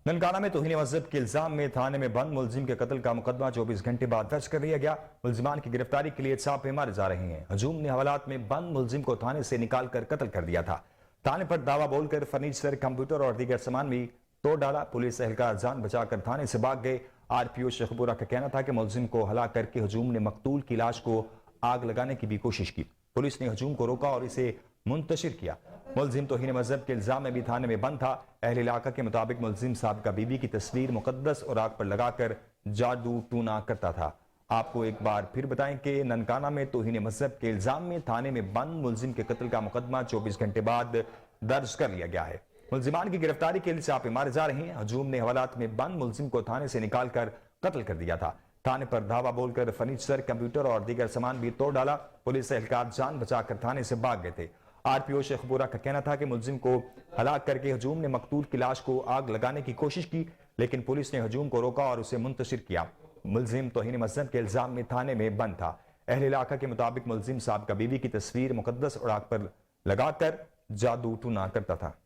ननकाना में तौहीन मजहब के इल्जाम में थाने में बंद मुलजिम के कत्ल का मुकदमा 24 घंटे बाद दर्ज कर लिया गया। मुलजिमान की गिरफ्तारी के लिए छापे मारे जा रहे हैं। हजूम ने हवालात में बंद मुलजिम को थाने से निकाल कर कत्ल कर दिया था। थाने पर दावा बोलकर फर्नीचर, कंप्यूटर और दीगर सामान भी तोड़ डाला। पुलिस एहलकार जान बचाकर थाने से भाग गए। आरपीओ शेखपुरा का कहना था कि मुलजिम को हलाक करके हजूम ने मकतूल की लाश को आग लगाने की भी कोशिश की। पुलिस ने हजूम को रोका और इसे मुंतशिर किया। मुलजिम तौहीन मजहब के इल्जाम में भी थाने में बंद था। अहले इलाका के मुताबिक मुलजिम साहब का बीबी की तस्वीर मुकद्दस और आग पर लगाकर जादू टूना करता था। आपको एक बार फिर बताएं कि ननकाना में तौहीन मजहब के इल्जाम में थाने में बंद मुलजिम के कत्ल का मुकदमा 24 घंटे बाद दर्ज कर लिया गया है। मुलजिमान की गिरफ्तारी के लिए छापे मारे जा रहे हैं। हजूम ने हवालात में बंद मुलजिम को थाने से निकाल कर कत्ल कर दिया था। थाने पर धावा बोलकर फर्नीचर, कंप्यूटर और दीगर सामान भी तोड़ डाला। पुलिस एहलकार जान बचाकर थाने से भाग गए थे। आरपीओ शेखपुरा का कहना था कि मुलजिम को हलाक करके हजूम ने मकतूल की लाश को आग लगाने की कोशिश की, लेकिन पुलिस ने हजूम को रोका और उसे मुंतशिर किया। मुलजिम तौहीन मजहब के इल्जाम में थाने में बंद था। अहले इलाका के मुताबिक मुलजिम साहब का बीवी की तस्वीर मुकद्दस और आग पर लगाकर जादू टूना करता था।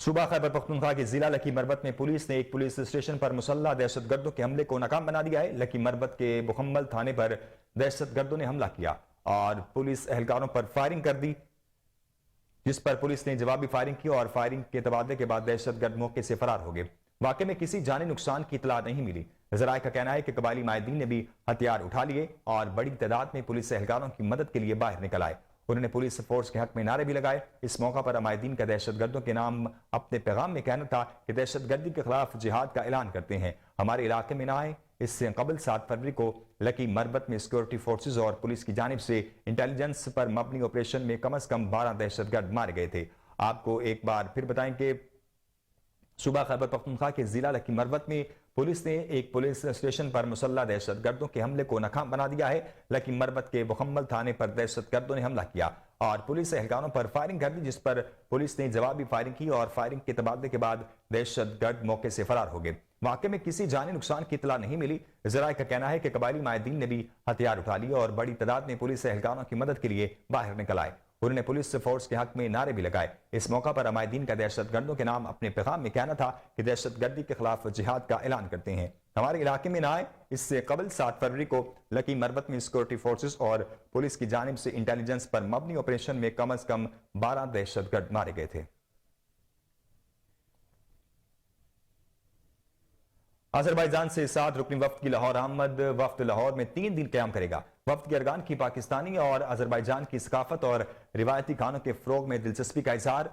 सूबा खैबर पख्तूनख्वा के जिला लकी मरबत में पुलिस ने एक पुलिस स्टेशन पर मुसल्ला दहशतगर्दों के हमले को नाकाम बना दिया है। लकी मरबत के बुखम्मल थाने पर दहशतगर्दों ने हमला किया और पुलिस एहलकारों पर फायरिंग कर दी, जिस पर पुलिस ने जवाबी फायरिंग की और फायरिंग के तबादले के बाद दहशतगर्द मौके से फरार हो गए। वाकई में किसी जानी नुकसान की इतला नहीं मिली। जराये का कहना है कि कबायली माहिदीन ने भी हथियार उठा लिए और बड़ी तादाद में पुलिस एहलकारों की मदद के लिए बाहर निकल आए। उन्होंने पुलिस फोर्स के हक में नारे भी लगाए। इस मौका पर अमायदीन का दहशतगर्दों के नाम अपने पैगाम में कहना था कि दहशतगर्दी के खिलाफ जिहाद का ऐलान करते हैं, हमारे इलाके में ना आए। इससे कबल 7 फरवरी को लकी मरबत में सिक्योरिटी फोर्सेज और पुलिस की जानिब से इंटेलिजेंस पर मबनी ऑपरेशन में कम से कम 12 दहशतगर्द मारे गए थे। आपको एक बार फिर बताएं कि सूबा खैबर पख्तूनख्वा के जिला लकी मरबत में पुलिस ने एक पुलिस स्टेशन पर मुसल्ला दहशतगर्दों के हमले को नाकाम बना दिया है। लकी मरबत के बुखम्मल थाने पर दहशतगर्दों ने हमला किया और पुलिस एहलकारों पर फायरिंग कर दी, जिस पर पुलिस ने जवाबी फायरिंग की और फायरिंग के तबादले के बाद दहशतगर्द मौके से फरार हो गए। वाकई में किसी जानी नुकसान की इतला नहीं मिली। जराये का कहना है कि कबायली माहिदीन ने भी हथियार उठा लिए और बड़ी तादाद में पुलिस एहलकारों की मदद के लिए बाहर निकल आए। उन्होंने पुलिस फोर्स के हक में नारे भी लगाए। इस मौका पर अमायदीन का दहशतगर्दों के नाम अपने पैगाम में कहना था कि दहशतगर्दी के खिलाफ जिहाद का ऐलान करते हैं, हमारे इलाके में ना आए। इससे कबल 7 फरवरी को लकी मरबत में सिक्योरिटी फोर्सेस और पुलिस की जानिब से इंटेलिजेंस पर मबनी ऑपरेशन में कम से कम 12 दहशतगर्द मारे गए थे। अजरबैजान से 7 रुकनी वफ्द की लाहौर आमद। वफ्द लाहौर में 3 दिन क़याम करेगा। वफ्द के अरकान की पाकिस्तानी और अजरबैजान की सकाफत और रिवायती खानों के फ़रोग में दिलचस्पी का इजहार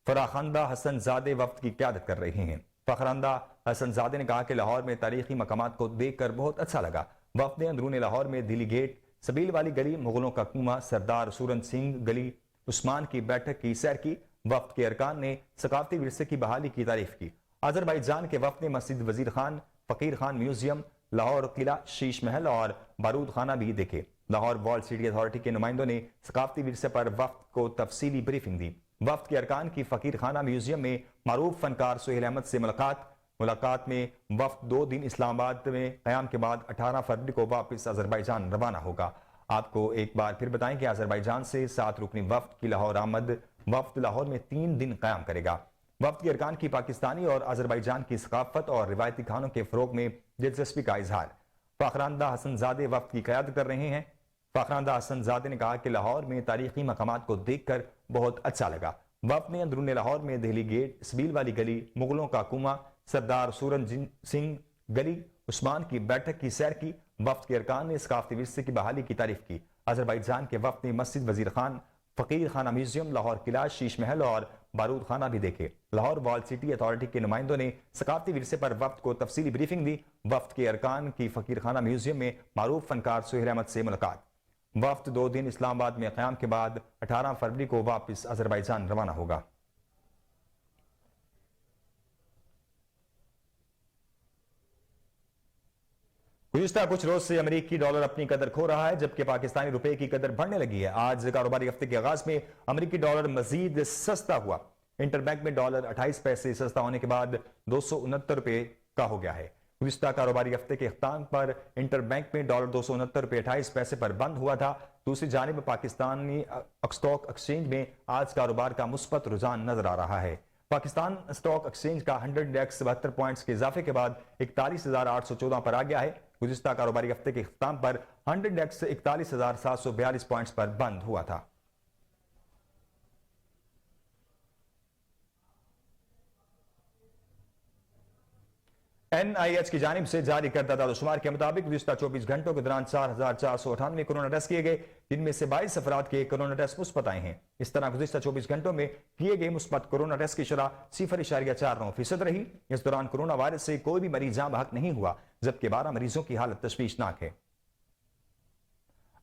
फराखंदा हसनजादे वफ्द की क़यादत कर रहे हैं। फखरंदा हसनजादे ने कहा कि लाहौर में तारीखी मकामात को देखकर बहुत अच्छा लगा। वफ्द ने अंदरून लाहौर में दिल्ली गेट, सबील वाली गली, मुगलों का कुआं, सरदार सूरन सिंह गली, उस्मान की बैठक की सैर की। वफ्द के अरकान ने सकाफती विरसे की बहाली की तारीफ की। अजरबैजान के वफ्द ने मस्जिद वजीर खान, फकीर खान म्यूजियम, लाहौर किला, शीश महल और बारूद खाना भी देखे। लाहौर वॉल सिटी अथॉरिटी के नुमाइंदों ने सकाफती विरसे पर वफ्द को तफसीली ब्रीफिंग दी। वफ्द के अरकान की फकीर खाना म्यूजियम में मारूफ फनकार सुहेल अहमद से मुलाकात में वफ्द 2 दिन इस्लामाबाद में क़याम के बाद 18 फरवरी को वापस अजरबैजान रवाना होगा। आपको एक बार फिर बताएं कि अजरबैजान से 7 रुकनी वफ्द की लाहौर आमद। वफ्द लाहौर में 3 दिन क़याम करेगा। वफ्द के अरकान की पाकिस्तानी और अजरबैजान की सकाफत और रिवायती खानों के फ़रोग में दिलचस्पी का इजहार फखरांदा हसनजादे वफ्द की क़यादत कर रहे हैं। फखरांदा हसनजादे ने कहा कि लाहौर में तारीखी मकामात को देखकर बहुत अच्छा लगा। वफ्द ने अंदरून लाहौर में दिल्ली गेट, सबील वाली गली, मुगलों का कुआं, सरदार सूरन सिंह गली, उस्मान की बैठक की सैर की। वफ्द के अरकान ने सकाफती विरसे की बहाली की तारीफ की। अजरबैजान के वफ्द ने मस्जिद वजीर खान, फकीर खाना म्यूजियम, लाहौर किला, शीश महल और बारूद खाना भी देखे। लाहौर वॉल सिटी अथॉरिटी के नुमाइंदों ने सकाफती विरसे पर वफ्द को तफसीली ब्रीफिंग दी। वफ्द के अरकान की फकीर खाना म्यूजियम में मारूफ फनकार सुहेल अहमद से मुलाकात। वफ्द 2 दिन इस्लामाबाद में क़याम के बाद 18 फरवरी को वापस अजरबैजान रवाना होगा। गुज़िश्ता कुछ रोज से अमेरिकी डॉलर अपनी कदर खो रहा है, जबकि पाकिस्तानी रुपए की कदर बढ़ने लगी है। आज कारोबारी हफ्ते के आगाज में अमेरिकी डॉलर मजीद सस्ता हुआ। इंटरबैंक में डॉलर 28 पैसे सस्ता होने के बाद 269 रुपए का हो गया है। गुज़िश्ता कारोबारी हफ्ते के अख्ताम पर इंटरबैंक में $269.28 पर बंद हुआ था। दूसरी जानिब पाकिस्तानी स्टॉक एक्सचेंज में आज कारोबार का मुस्बत रुझान नजर आ रहा है। पाकिस्तान स्टॉक एक्सचेंज का 100 इंडेक्स 72 पॉइंट्स के इजाफे के बाद 41,814 पर आ गया है। गुज़िश्ता कारोबारी हफ्ते के अख्ताम पर 100 इंडेक्स 41,742 पॉइंट्स पर बंद हुआ था। NIH की जानिब से जारी करदा दादोशुमार के मुताबिक गुज़िश्ता 24 घंटों के दौरान 4,498 कोरोना टेस्ट किए गए, जिनमें से 22 अफराद के कोरोना टेस्ट मुस्बत आए हैं। इस तरह गुज़िश्ता 24 घंटों में किए गए मुस्बत कोरोना टेस्ट की शरह 0.49% रही। इस दौरान कोरोना वायरस से कोई भी मरीज जाँ बहक नहीं हुआ, जबकि 12 मरीजों की हालत तशवीशनाक है।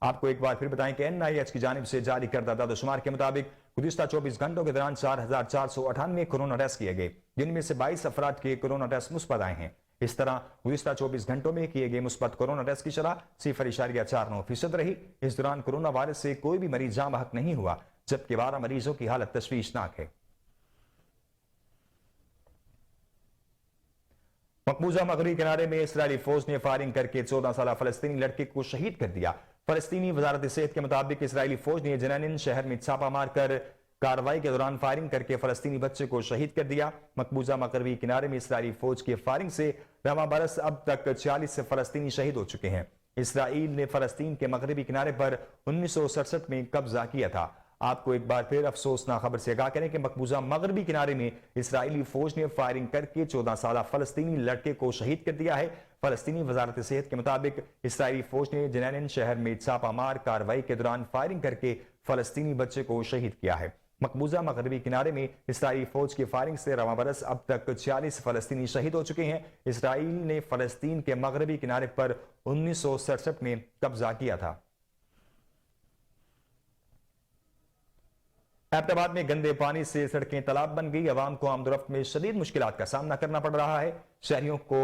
आपको एक बार फिर बताएं कि NIH की जानिब से जारी करदा दादोशुमार के मुताबिक गुज़िश्ता 24 घंटों के दौरान 4,498 कोरोना टेस्ट किए गए, जिनमें से 22 अफराद के कोरोना टेस्ट मुस्बत आए हैं। इस तरह गुज़िश्ता 24 घंटों में किए गए मुस्बत कोरोना टेस्ट की शरह 0.49% रही। इस दौरान कोरोना वायरस से कोई भी मरीज जाँ बहक नहीं हुआ, जबकि 12 मरीजों की हालत तशवीशनाक है। मकबूजा मगरबी किनारे में इसराइली फौज ने फायरिंग करके 14 साल फलस्तीनी लड़के को शहीद कर दिया। फलस्तीनी वजारत सेहत के मुताबिक इसराइली फौज ने जनानिन शहर में छापा मारकर कार्रवाई के दौरान फायरिंग करके फलस्तीनी बच्चे को शहीद कर दिया। मकबूजा मगरबी किनारे में इसराइली फौज की फायरिंग से रवा बरस अब तक 40 फलस्तीनी शहीद हो चुके हैं। इसराइल ने फलस्तीन के मगरबी किनारे पर 1967 में कब्जा किया था। आपको एक बार फिर अफसोसनाक खबर से आगाह करें कि मकबूजा मगरबी किनारे में इसराइली फौज ने फायरिंग करके 14 साल फलस्तीनी लड़के को शहीद कर दिया है। फलस्तीनी वजारत सेहत के मुताबिक इसराइली फौज ने जनानिन शहर में छापा मार कार्रवाई के दौरान फायरिंग करके फलस्तीनी बच्चे को शहीद किया है। मकबूजा मगरबी किनारे में इसराइली फौज की फायरिंग से रवा बरस अब तक 40 फलस्तीनी शहीद हो चुके हैं। इसराइल ने फलस्तीन के मगरबी किनारे पर 1967 में कब्जा किया था। एबटाबाद में गंदे पानी से सड़कें तालाब बन गई। अवाम को आमदोरफ्त में शदीद मुश्किलात का सामना करना पड़ रहा है। शहरियों को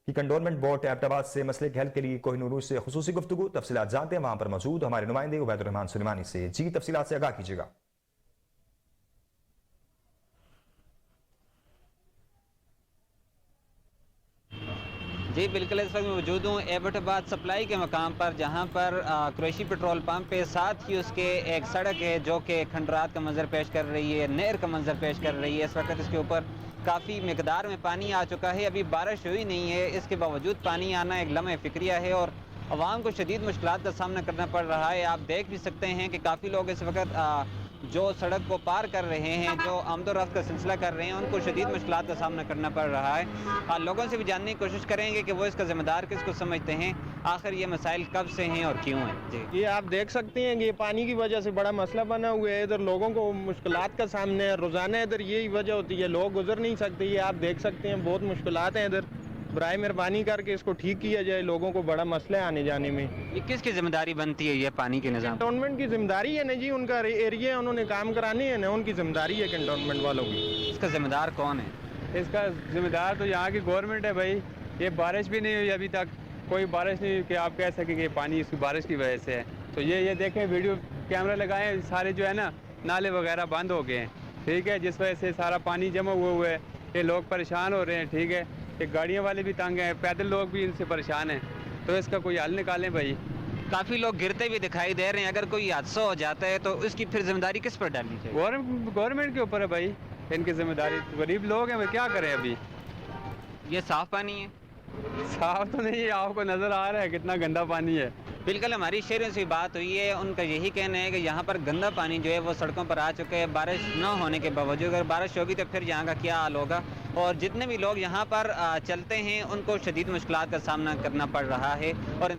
कंटोनमेंट बोर्ड एबटाबाद से मसले के हल के लिए कोहिनूर से खुसूसी गुफ्तगू। तफसीलात जानते हैं वहां पर मौजूद हमारे नुमाइंदे उबैदुर रहमान सुलेमानी से। जी तफसीलात से आगाह कीजिएगा। जी बिल्कुल, इस वक्त मैं मौजूद हूँ एबटाबाद सप्लाई के मकाम पर, जहाँ पर कुरैशी पेट्रोल पंप पे साथ ही उसके एक सड़क है जो कि खंडरात का मंजर पेश कर रही है, नहर का मंजर पेश कर रही है। इस वक्त इसके ऊपर काफ़ी मिकदार में पानी आ चुका है। अभी बारिश हुई नहीं है, इसके बावजूद पानी आना एक लम्हे फिक्रिया है और आवाम को शदीद मुश्किलात का सामना करना पड़ रहा है। आप देख भी सकते हैं कि काफ़ी लोग इस वक्त जो सड़क को पार कर रहे हैं, जो आमदोरफ्त का सिलसिला कर रहे हैं, उनको शदीद मुश्किलात का सामना करना पड़ रहा है। लोगों से भी जानने की कोशिश करेंगे कि वो इसका जिम्मेदार किसको समझते हैं, आखिर ये मसाइल कब से हैं और क्यों हैं। जी, ये आप देख सकते हैं कि ये पानी की वजह से बड़ा मसला बना हुआ है। इधर लोगों को मुश्किलात का सामने है, रोज़ाना इधर यही वजह होती है, लोग गुजर नहीं सकते। ये आप देख सकते हैं बहुत मुश्किलात हैं इधर। बराए मेहरबानी करके इसको ठीक किया जाए, लोगों को बड़ा मसला है आने जाने में। ये किसकी जिम्मेदारी बनती है ये पानी के निज़ाम? कंटोनमेंट की जिम्मेदारी है ना जी, उनका एरिया है, उन्होंने काम कराने हैं ना, उनकी जिम्मेदारी है कंटोनमेंट वालों की। इसका जिम्मेदार कौन है? इसका जिम्मेदार तो यहाँ की गवर्नमेंट है भाई। ये बारिश भी नहीं हुई अभी तक, कोई बारिश नहीं हुई कि आप कह सकें कि पानी इसकी बारिश की वजह से है। तो ये देखें, वीडियो कैमरा लगाएं, सारे जो है ना नाले वगैरह बंद हो गए हैं, ठीक है, जिस वजह से सारा पानी जमा हुआ है। ये लोग परेशान हो रहे हैं, ठीक है, ये गाड़ियाँ वाले भी तंग हैं, पैदल लोग भी इनसे परेशान हैं। तो इसका कोई हल निकालें भाई। काफ़ी लोग गिरते भी दिखाई दे रहे हैं, अगर कोई हादसा हो जाता है तो इसकी फिर जिम्मेदारी किस पर डालनी चाहिए? गवर्नमेंट के ऊपर है भाई इनकी जिम्मेदारी। गरीब लोग हैं, वे क्या करें अभी। ये साफ पानी है? साफ तो नहीं है, आपको नज़र आ रहा है कितना गंदा पानी है। बिल्कुल, हमारी शहरों से बात हुई है, उनका यही कहना है कि यहाँ पर गंदा पानी जो है वो सड़कों पर आ चुका है। बारिश न होने के बावजूद अगर बारिश होगी तो फिर यहाँ का क्या हाल होगा। और जितने भी लोग यहाँ पर चलते हैं उनको शदीद मुश्किलात का सामना करना पड़ रहा है। और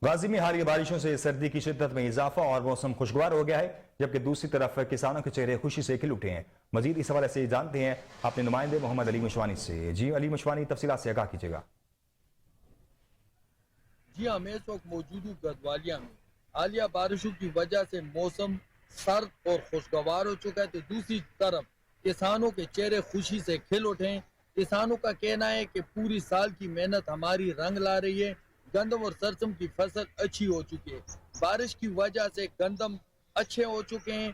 गाजी में हालिया बारिशों से सर्दी की शिद्दत में इजाफा और मौसम खुशगवार हो गया है, जबकि दूसरी तरफ किसानों के चेहरे खुशी से खिल उठे हैं। मजीद इस हवाले से जानते हैं अपने नुमाइंदे मोहम्मद अली मुशवानी से। जी अली मुशवानी, तफसीलात से आगाह कीजिएगा। जी हाँ, मैं इस वक्त मौजूद हूँ गदवालिया में। हालिया बारिशों की वजह से मौसम सर्द और खुशगवार हो चुका है, तो दूसरी तरफ किसानों के चेहरे खुशी से खिल उठे हैं। किसानों का कहना है कि पूरी साल की मेहनत हमारी रंग ला रही है। गंदम और सरसों की फसल अच्छी हो चुकी है, बारिश की वजह से गंदम अच्छे हो चुके हैं।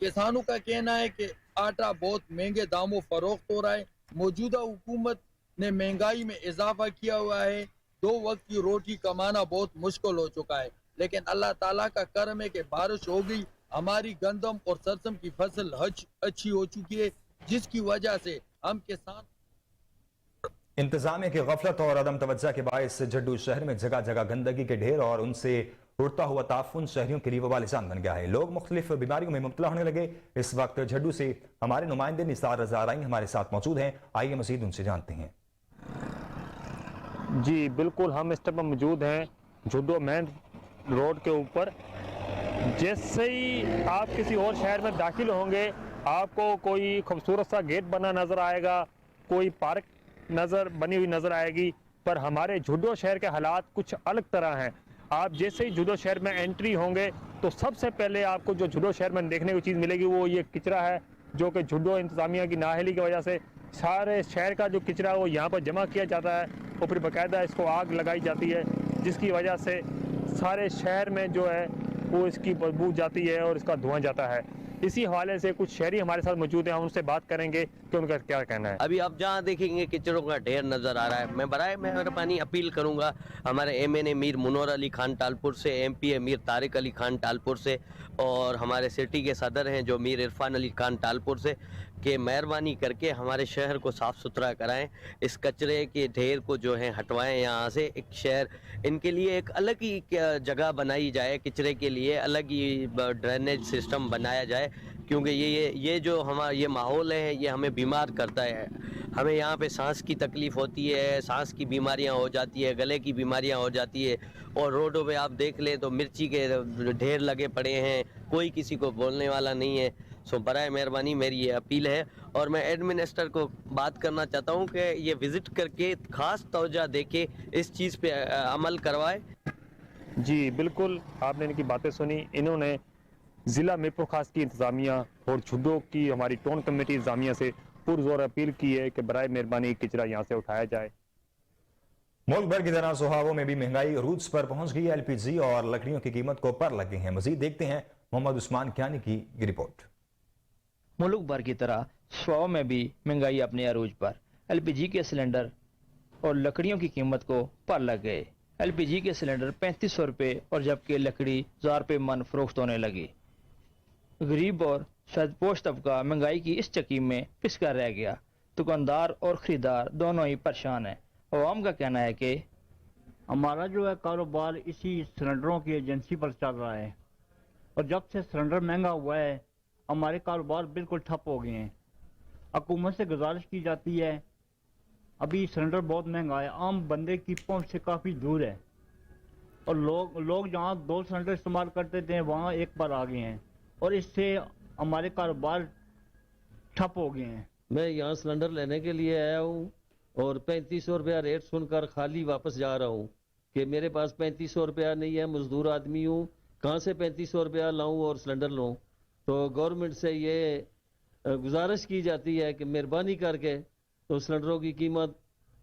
किसानों का कहना है कि आटा बहुत महंगे दामों फरोख्त हो रहा है। मौजूदा हुकूमत ने महंगाई में इजाफा किया हुआ है। 2 वक्त की रोटी कमाना बहुत मुश्किल हो चुका है, लेकिन अल्लाह ताला का करम है कि बारिश हो गई, हमारी गंदम और सरसों की फसल अच्छी हो चुकी है, जिसकी वजह से हम किसान इंतजामिया की गफलत और अदम तवज्जो के बायस जड्डू शहर में जगह जगह गंदगी के ढेर और उनसे उड़ता हुआ ताफुन शहरियों के लिए वबाल जान बन गया है। लोग मुख्तलिफ बीमारियों में मुब्तला होने लगे। इस वक्त जड्डू से हमारे नुमाइंदे निसार रजा राई हमारे साथ मौजूद हैं। आइए मजीद उनसे जानते हैं। जी बिल्कुल, हम इस टाइम मौजूद हैं जुड्डू मेन रोड के ऊपर। जैसे ही आप किसी और शहर में दाखिल होंगे आपको कोई खूबसूरत सा गेट बना नज़र आएगा, कोई पार्क बनी हुई नज़र आएगी, पर हमारे जुड्डू शहर के हालात कुछ अलग तरह हैं। आप जैसे ही जुड्डू शहर में एंट्री होंगे तो सबसे पहले आपको जो जुड्डू शहर में देखने को चीज़ मिलेगी वो ये कचरा है, जो कि जुड्डू इंतज़ामिया की नाअहली की वजह से सारे शहर का जो कचरा वो यहाँ पर जमा किया जाता है और फिर बाकायदा इसको आग लगाई जाती है, जिसकी वजह से सारे शहर में जो है वो इसकी बदबू जाती है और इसका धुआं जाता है। इसी हवाले से कुछ शहरी हमारे साथ मौजूद हैं, हम उनसे बात करेंगे कि उनका क्या कहना है। अभी आप जहाँ देखेंगे किचड़ों का ढेर नज़र आ रहा है। मैं बराए मेहरबानी अपील करूँगा हमारे MN मीर मुनव्वर अली खान टालपुर से, MP मीर तारिक अली खान टालपुर से और हमारे सिटी के सदर हैं जो मीर इरफान अली खान टालपुर से, कि मेहरबानी करके हमारे शहर को साफ़ सुथरा कराएं, इस कचरे के ढेर को जो है हटवाएं यहाँ से। एक शहर इनके लिए एक अलग ही जगह बनाई जाए, कचरे के लिए अलग ही ड्रेनेज सिस्टम बनाया जाए, क्योंकि ये जो हमारा ये माहौल है ये हमें बीमार करता है। हमें यहाँ पे सांस की तकलीफ़ होती है, सांस की बीमारियाँ हो जाती है, गले की बीमारियाँ हो जाती है। और रोडों पे आप देख लें तो मिर्ची के ढेर लगे पड़े हैं, कोई किसी को बोलने वाला नहीं है। सो बराए मेहरबानी मेरी ये अपील है और मैं एडमिनिस्टर को बात करना चाहता हूँ कि ये विज़िट करके ख़ास तवज्जो दे के इस चीज़ पे अमल करवाए। जी बिल्कुल, आपने इनकी बातें सुनी। इन्होंने ज़िला मीरपुर खास की इंतज़ामिया और जुड्डू की हमारी टाउन कमेटी इंतज़ामिया से पुरजोर अपील की है कि बराए मेहरबानी कचरा यहाँ से उठाया जाए। मुल्क भर की तरह सुहावों में भी महंगाई रूट्स पर पहुंच गई। LPG और लकड़ियों की कीमत को पर लग गई है। मजीद देखते हैं मोहम्मद उस्मान कियानी की रिपोर्ट। मुल्क भर की तरह सुहावों में भी महंगाई अपने अरूज पर। LPG के सिलेंडर और लकड़ियों की कीमत को पर लग गए। LPG के सिलेंडर 3500 रुपये और जबकि लकड़ी 1000 रुपये मन फरोख्त होने लगी। गरीब और सदपोश तबका महंगाई की इस चक्की में पिसकर रह गया। दुकानदार और ख़रीदार दोनों ही परेशान हैं। अवाम का कहना है कि हमारा जो है कारोबार इसी सिलेंडरों की एजेंसी पर चल रहा है और जब से सिलेंडर महंगा हुआ है हमारे कारोबार बिल्कुल ठप हो गए हैं। हुकूमत से गुजारिश की जाती है, अभी सिलेंडर बहुत महंगा है, आम बंदे की पहुंच से काफ़ी दूर है और लोग जहाँ 2 सिलेंडर इस्तेमाल करते थे वहाँ एक पर आ गए हैं और इससे हमारे कारोबार ठप हो गए हैं। मैं यहाँ सिलेंडर लेने के लिए आया हूँ और 3500 रुपया रेट सुनकर खाली वापस जा रहा हूँ कि मेरे पास 3500 रुपया नहीं है, मजदूर आदमी हूँ, कहाँ से 3500 रुपया लाऊँ और सिलेंडर लूँ। तो गवर्नमेंट से ये गुजारिश की जाती है कि मेहरबानी करके तो सिलेंडरों की कीमत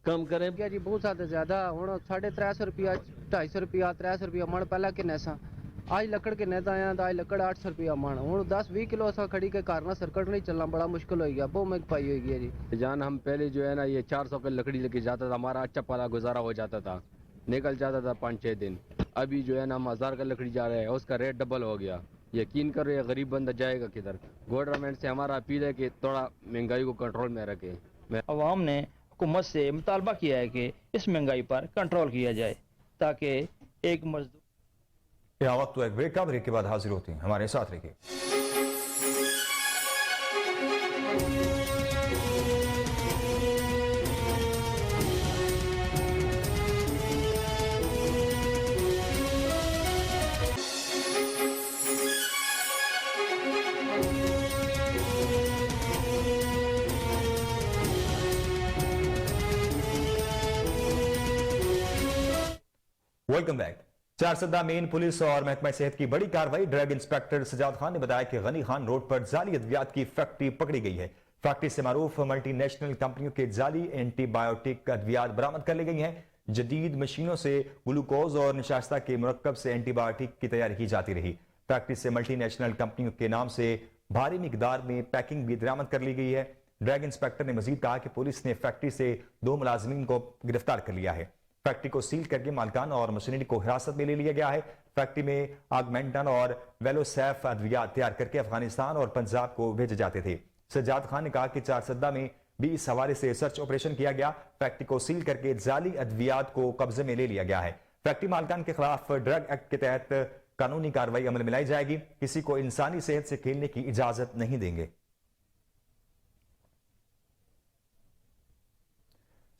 कम करें। क्या जी बहुत ज़्यादा हूँ 350 रुपया 250 रुपया 300 रुपया मन पहला किन्ने सा आज लकड़ के नेता आया तो आज लकड़ 800 रुपया मन हूँ 10-20 किलो असा खड़ी के कारना सर्कट नहीं चलना बड़ा मुश्किल हो गया, बहुत महंगी पाई होगी जी जान। हम पहले जो है ना ये 400 की लकड़ी लेके जाता था, हमारा अच्छा पाला गुजारा हो जाता था, निकल जाता था 5-6 दिन। अभी जो है ना हम 1000 का लकड़ी जा रहे हैं, उसका रेट डबल हो गया। यकीन करो ये गरीब बंदा जाएगा किधर। गवर्नमेंट से हमारा अपील है कि थोड़ा महंगाई को कंट्रोल में रखें। अवाम ने हुकूमत से मुतालबा किया है कि इस महंगाई पर कंट्रोल किया जाए ताकि एक मजदूर। यह वक्त तो एक ब्रेक का, ब्रेक के बाद हाजिर होते हैं, हमारे साथ रहिए। Welcome back. Charsadda main police और महकमा सेहत की बड़ी कार्रवाई। ड्रग इंस्पेक्टर सजाद खान ने बताया कि गनी खान रोड पर जाली अद्वियात की फैक्ट्री पकड़ी गई है। फैक्ट्री से मारूफ मल्टीनेशनल कंपनियों के जाली एंटीबायोटिक अद्वियात बरामद कर ली गई हैं। जदीद मशीनों से ग्लूकोज और निशास्ता के मुरक्कब से एंटीबायोटिक की तैयारी की जाती रही। फैक्ट्री से मल्टीनेशनल कंपनियों के नाम से भारी मिकदार में पैकिंग भी बरामद कर ली गई है। ड्रग इंस्पेक्टर ने मजीद कहा कि पुलिस ने फैक्ट्री से 2 मुलाजमीन को गिरफ्तार कर लिया है। फैक्ट्री को सील करके मालिकान और मशीनरी को हिरासत में ले लिया गया है। फैक्ट्री में आगमेंटन और वेलोसैफ अद्वियात तैयार करके अफगानिस्तान और पंजाब को भेजे जाते थे। सज्जाद खान ने कहा कि 4 सद्दा में भी इस हवाले से सर्च ऑपरेशन किया गया। फैक्ट्री को सील करके जाली अद्वियात को कब्जे में ले लिया गया है। फैक्ट्री मालिकान के खिलाफ ड्रग एक्ट के तहत कानूनी कार्रवाई अमल में लाई जाएगी। किसी को इंसानी सेहत से खेलने की इजाजत नहीं देंगे।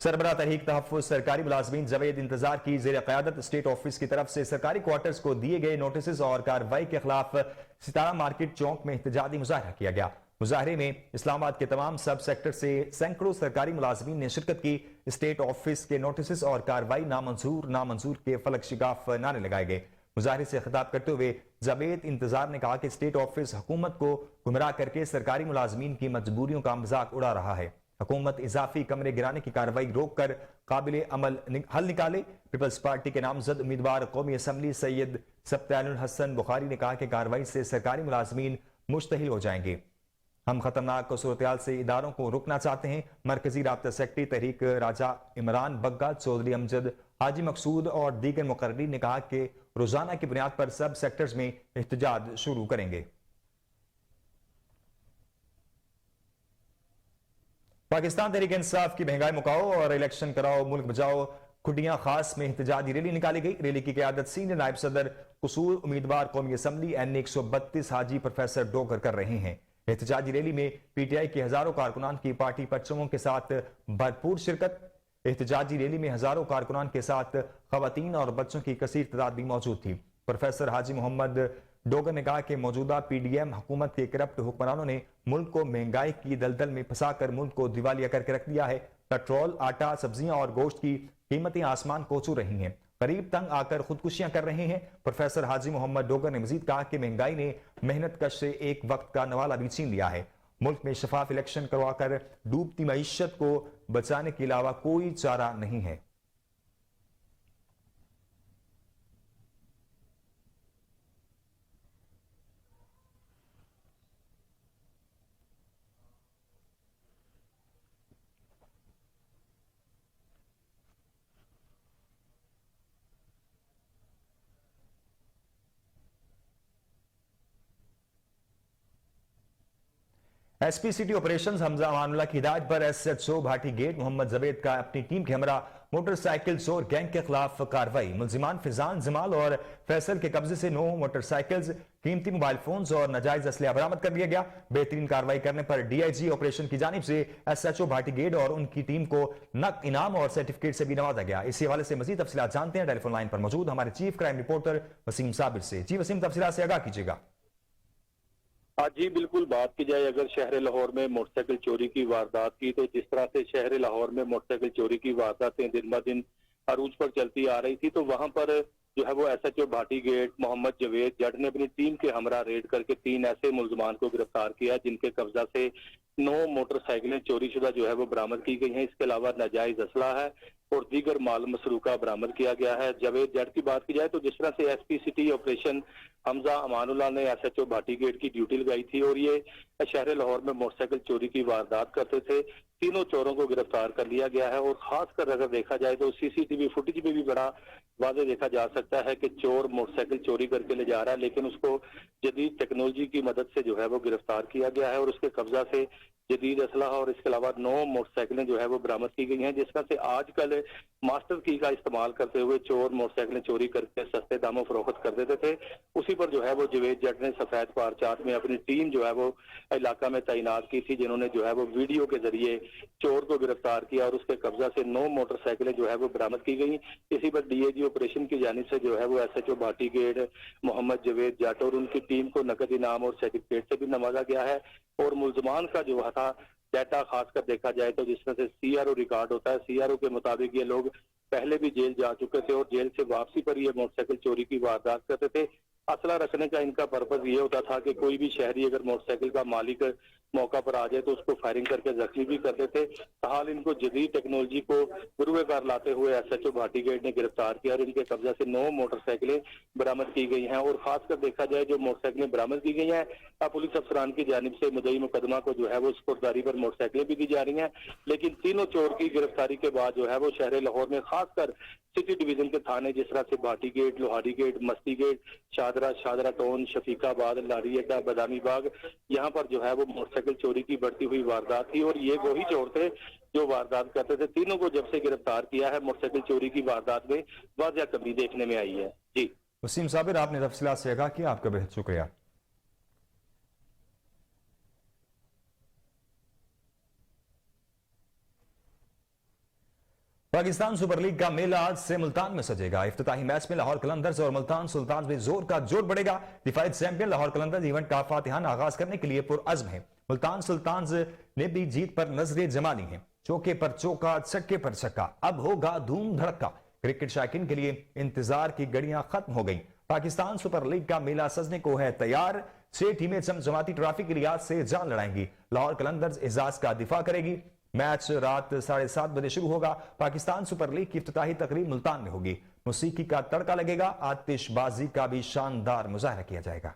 सरबराह तहरीक तहफ़्फ़ुज़ सरकारी मुलाज़मीन जावेद इंतजार की ज़ेर क़यादत स्टेट ऑफिस की तरफ से सरकारी क्वार्टर्स को दिए गए नोटिस और कार्रवाई के खिलाफ सितारा मार्केट चौक में एहतजाजी मुजाहरा किया गया। मुजाहरे में इस्लामाबाद के तमाम सब सेक्टर से सैकड़ों सरकारी मुलाज़मीन ने शिरकत की। स्टेट ऑफिस के नोटिस और कार्रवाई नामंजूर नामंजूर के फलक शिगाफ नारे लगाए गए। मुजाहरे से खिताब करते हुए जावेद इंतजार ने कहा कि स्टेट ऑफिस हुकूमत को गुमराह करके सरकारी मुलाजमीन की मजबूरियों का मजाक उड़ा रहा है। हुकूमत इजाफी कमरे गिराने की कार्रवाई रोक कर काबिल अमल हल निकाले। पीपल्स पार्टी के नामजद उम्मीदवार कौमी असम्बली सैयद सब्तानुल हसन बुखारी ने कहा कि कार्रवाई से सरकारी मुलाजमीन मुश्तहिल हो जाएंगे। हम खतरनाक सूरत से इदारों को रोकना चाहते हैं। मरकजी राब्ता सेक्रेटरी तहरीक राजा इमरान बग्गा, चौधरी अमजद, हाजी मकसूद और दीगर मुकर्रीन ने कहा कि रोजाना की बुनियाद पर सब सेक्टर्स में एहतजाज शुरू करेंगे। पाकिस्तान तहरीक इंसाफ की महंगाई मुकाओ और इलेक्शन कराओ मुल्क बचाओ खुडियां खास में एहतजाजी रैली निकाली गई। रैली की क़यादत सीनियर नायब सदर कसूर उम्मीदवार कौमी असम्बली NA 132 हाजी प्रोफेसर डोगर कर रहे हैं। एहतजाजी रैली में PTI के हजारों कारकुनान की पार्टी परचमों के साथ भरपूर शिरकत। एहतजाजी रैली में हजारों कारकुनान के साथ खवातीन और बच्चों की कसीर तादाद भी मौजूद थी। प्रोफेसर हाजी मोहम्मद डोगर ने कहा कि मौजूदा PDM हुकूमत के करप्ट हुक्मरानों ने मुल्क को महंगाई की दलदल में फंसाकर मुल्क को दिवालिया करके रख दिया है। पेट्रोल, आटा, सब्जियां और गोश्त की कीमतें आसमान को छू रही हैं। करीब तंग आकर खुदकुशियां कर रहे हैं। प्रोफेसर हाजी मोहम्मद डोगर ने मजीद कहा कि महंगाई ने मेहनत कश से एक वक्त का नवाला भी छीन लिया है। मुल्क में शफाफ इलेक्शन करवाकर डूबती मईशत को बचाने के अलावा कोई चारा नहीं है। SP city operations Hamza Amanullah की हिदायत पर SHO भाटी गेट मोहम्मद जवेद का अपनी टीम के हमरा मोटरसाइकिल चोर गैंग के खिलाफ कार्रवाई। मुलजिमान फिजान जमाल और फैसल के कब्जे से 9 मोटरसाइकिल्स, कीमती मोबाइल फोन्स और नाजायज असलिया बरामद कर लिया गया। बेहतरीन कार्रवाई करने पर DIG ऑपरेशन की जानिब से SHO भाटी गेट और उनकी टीम को नकद इनाम और सर्टिफिकेट से भी नवाजा गया। इसी हवाले से मजीद तफसीलात जानते हैं टेलीफोन लाइन पर मौजूद हमारे chief crime reporter Waseem Sabir से। जी वसीम, तफसीलात से आगाह कीजिएगा। जी बिल्कुल, बात की जाए अगर शहर लाहौर में मोटरसाइकिल चोरी की वारदात की, तो जिस तरह से शहर लाहौर में मोटरसाइकिल चोरी की वारदातें दिन ब दिन अरूज पर चलती आ रही थी, तो वहां पर जो है वो SHO भाटी गेट मोहम्मद जवेद जट ने अपनी टीम के हमरा रेड करके 3 ऐसे मुलजमान को गिरफ्तार किया जिनके कब्जा से 9 मोटरसाइकिलें चोरी शुदा जो है वो बरामद की गई हैं। इसके अलावा नाजायज असला है और दीगर माल मसरूका बरामद किया गया है। जवेद जट की बात की जाए तो जिस तरह से SP city operation Hamza Amanullah ने SHO भाटी गेट की ड्यूटी लगाई थी और ये शहर लाहौर में मोटरसाइकिल चोरी की वारदात करते थे, तीनों चोरों को गिरफ्तार कर लिया गया है। और खासकर अगर देखा जाए तो CCTV फुटेज में भी बड़ा वाज़ेह देखा जा सकता है कि चोर मोटरसाइकिल चोरी करके ले जा रहा है, लेकिन उसको जदीद टेक्नोलॉजी की मदद से जो है वो गिरफ्तार किया गया है और उसके कब्जा से जदीद असलाह और इसके अलावा 9 मोटरसाइकिलें जो है वो बरामद की गई हैं। जिसका से आजकल मास्टर की का इस्तेमाल करते हुए चोर मोटरसाइकिलें चोरी करके सस्ते दामों फरोख्त कर देते थे। उसी पर जो है वो जवेद जट ने सफेद पारचाट में अपनी टीम जो है वो इलाका में तैनात की थी, जिन्होंने जो है वो वीडियो के जरिए चोर को गिरफ्तार किया और उसके कब्जा से 9 मोटरसाइकिलें जो है वो बरामद की गई। इसी पर DIG ऑपरेशन की जानिब से जो है वो SHO भाटी गेट मोहम्मद जवेद जट और उनकी टीम को नकद इनाम और सर्टिफिकेट से भी नवाजा गया है। और मुलजमान का जो था डाटा खासकर देखा जाए तो जिस तरह से CRO रिकॉर्ड होता है, CRO के मुताबिक ये लोग पहले भी जेल जा चुके थे और जेल से वापसी पर ये मोटरसाइकिल चोरी की वारदात करते थे। असला रखने का इनका पर्पज ये होता था कि कोई भी शहरी अगर मोटरसाइकिल का मालिक मौका पर आ जाए तो उसको फायरिंग करके जख्मी भी कर देते। हाल इनको जदीद टेक्नोलॉजी को गुरुकार लाते हुए SHO भाटी गेट ने गिरफ्तार किया और इनके कब्जा से 9 मोटरसाइकिलें बरामद की गई हैं। और खासकर देखा जाए जो मोटरसाइकिलें बरामद की गई हैं, पुलिस अफसरान की जानिब से मुद्दई मुकदमा को जो है वो स्पुर्दारी पर मोटरसाइकिलें भी दी जा रही हैं। लेकिन तीनों चोर की गिरफ्तारी के बाद जो है वो शहर लाहौर में खासकर सिटी डिवीजन के थाने जिस तरह से भाटी गेट, लोहारी गेट, मस्ती गेट, शादरा टाउन, शफीकाबाद, लारी अड्डा, बदामी बाग, यहाँ पर जो है वो मोटरसाइकिल चोरी की बढ़ती हुई वारदात थी। और ये वही चोर थे जो वारदात करते थे। तीनों को जब से गिरफ्तार किया है, मोटरसाइकिल चोरी की वारदात में वाज़ह कमी देखने में आई है। जी वसीम साबिर, आपने तफसीलात से आगाह किया, आपका बेहद शुक्रिया। पाकिस्तान सुपर लीग का मेला आज से मुल्तान में सजेगा। इफ्तिताही मैच में लाहौर कलंदर्स और मुल्तान सुल्तान में जोर का जोर बढ़ेगा। डिफाइड चैंपियन लाहौर कलंदर्स इवेंट का फातिहाना आगाज करने के लिए पुरअज़्म है। मुल्तान सुल्तान ने भी जीत पर नजरें जमा ली हैं। चौके पर चौका, छक्के पर छक्का, अब होगा धूम धड़का। क्रिकेट शायकीन के लिए इंतजार की घड़ियां खत्म हो गई। पाकिस्तान सुपर लीग का मेला सजने को है तैयार। 6 टीमें चमचमाती ट्रॉफी की रियाद से जान लड़ाएंगी। लाहौर कलंदर्स एजाज का दिफा करेगी। मैच रात 7:30 बजे शुरू होगा। पाकिस्तान सुपर लीग की इफ्तिताही तकरीब मुल्तान में होगी। मौसीकी का तड़का लगेगा। आतिशबाजी का भी शानदार मुजाहरा किया जाएगा।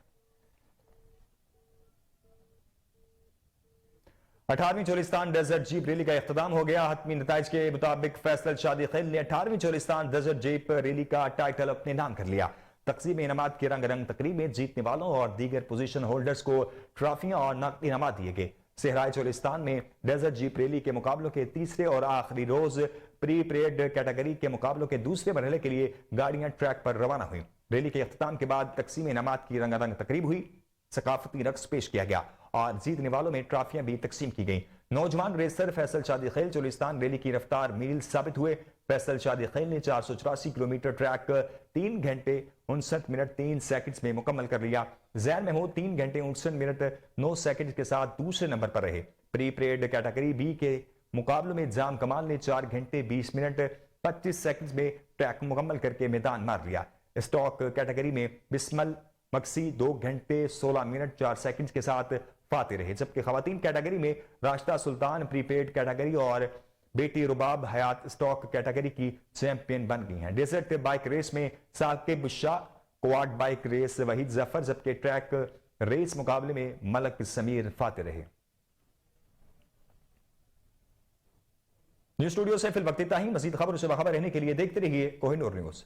18वीं चोलिस्तान डेजर्ट जीप रैली का इख्तिताम हो गया। हतमी नताइज के मुताबिक फैसल शादी खेल ने 18वीं चोलिस्तान डेजर्ट जीप रैली का टाइटल अपने नाम कर लिया। तकसीम इनामात की रंग तकरीब में जीतने वालों और दीगर पोजीशन होल्डर्स को ट्रॉफियां और नकद इनामात दिए गए। सहराई चोलिस्तान में डेजर्ट जीप रैली के मुकाबलों के तीसरे और आखिरी रोज प्री परेड कैटेगरी के मुकाबलों के दूसरे मरहले के लिए गाड़ियां ट्रैक पर रवाना हुई। रैली के इख्तिताम के बाद तकसीम इनामात की रंगारंग तकरीब हुई। सकाफती रक्स पेश किया गया और जीतने वालों में ट्रॉफियां भी तकसीम की गई। नौजवान रेसर फैसल शादी खेल चोलिस्तान रैली की रफ्तार मील साबित हुए। फैसल शादी खेल ने 484 किलोमीटर ट्रैक 3 घंटे 59 मिनट 3 सेकंड्स में मुकम्मल कर लिया। जैन महमूद 3 घंटे 59 मिनट 9 सेकंड के साथ दूसरे नंबर पर रहे। प्री परेड कैटेगरी बी के मुकाबलों में जाम कमाल ने 4 घंटे 20 मिनट 25 सेकंड में ट्रैक मुकम्मल करके मैदान मार लिया। स्टॉक कैटेगरी में बिस्मल मक्सी 2 घंटे 16 मिनट 4 सेकंड के साथ फाते रहे। जबकि खवातीन कैटेगरी में राशिदा सुल्तान प्रीपेड कैटेगरी और बेटी रुबाब हयात स्टॉक कैटेगरी की चैंपियन बन गई हैं। डेजर्ट बाइक रेस में Saqib Shah, quad bike race Waheed Zafar, जबकि ट्रैक रेस मुकाबले में मलक समीर फाते रहे। न्यूज स्टूडियो से फिल वक्त इतना ही। मजीद खबरों से बाखबर रहने के लिए देखते रहिए कोहिनूर न्यूज।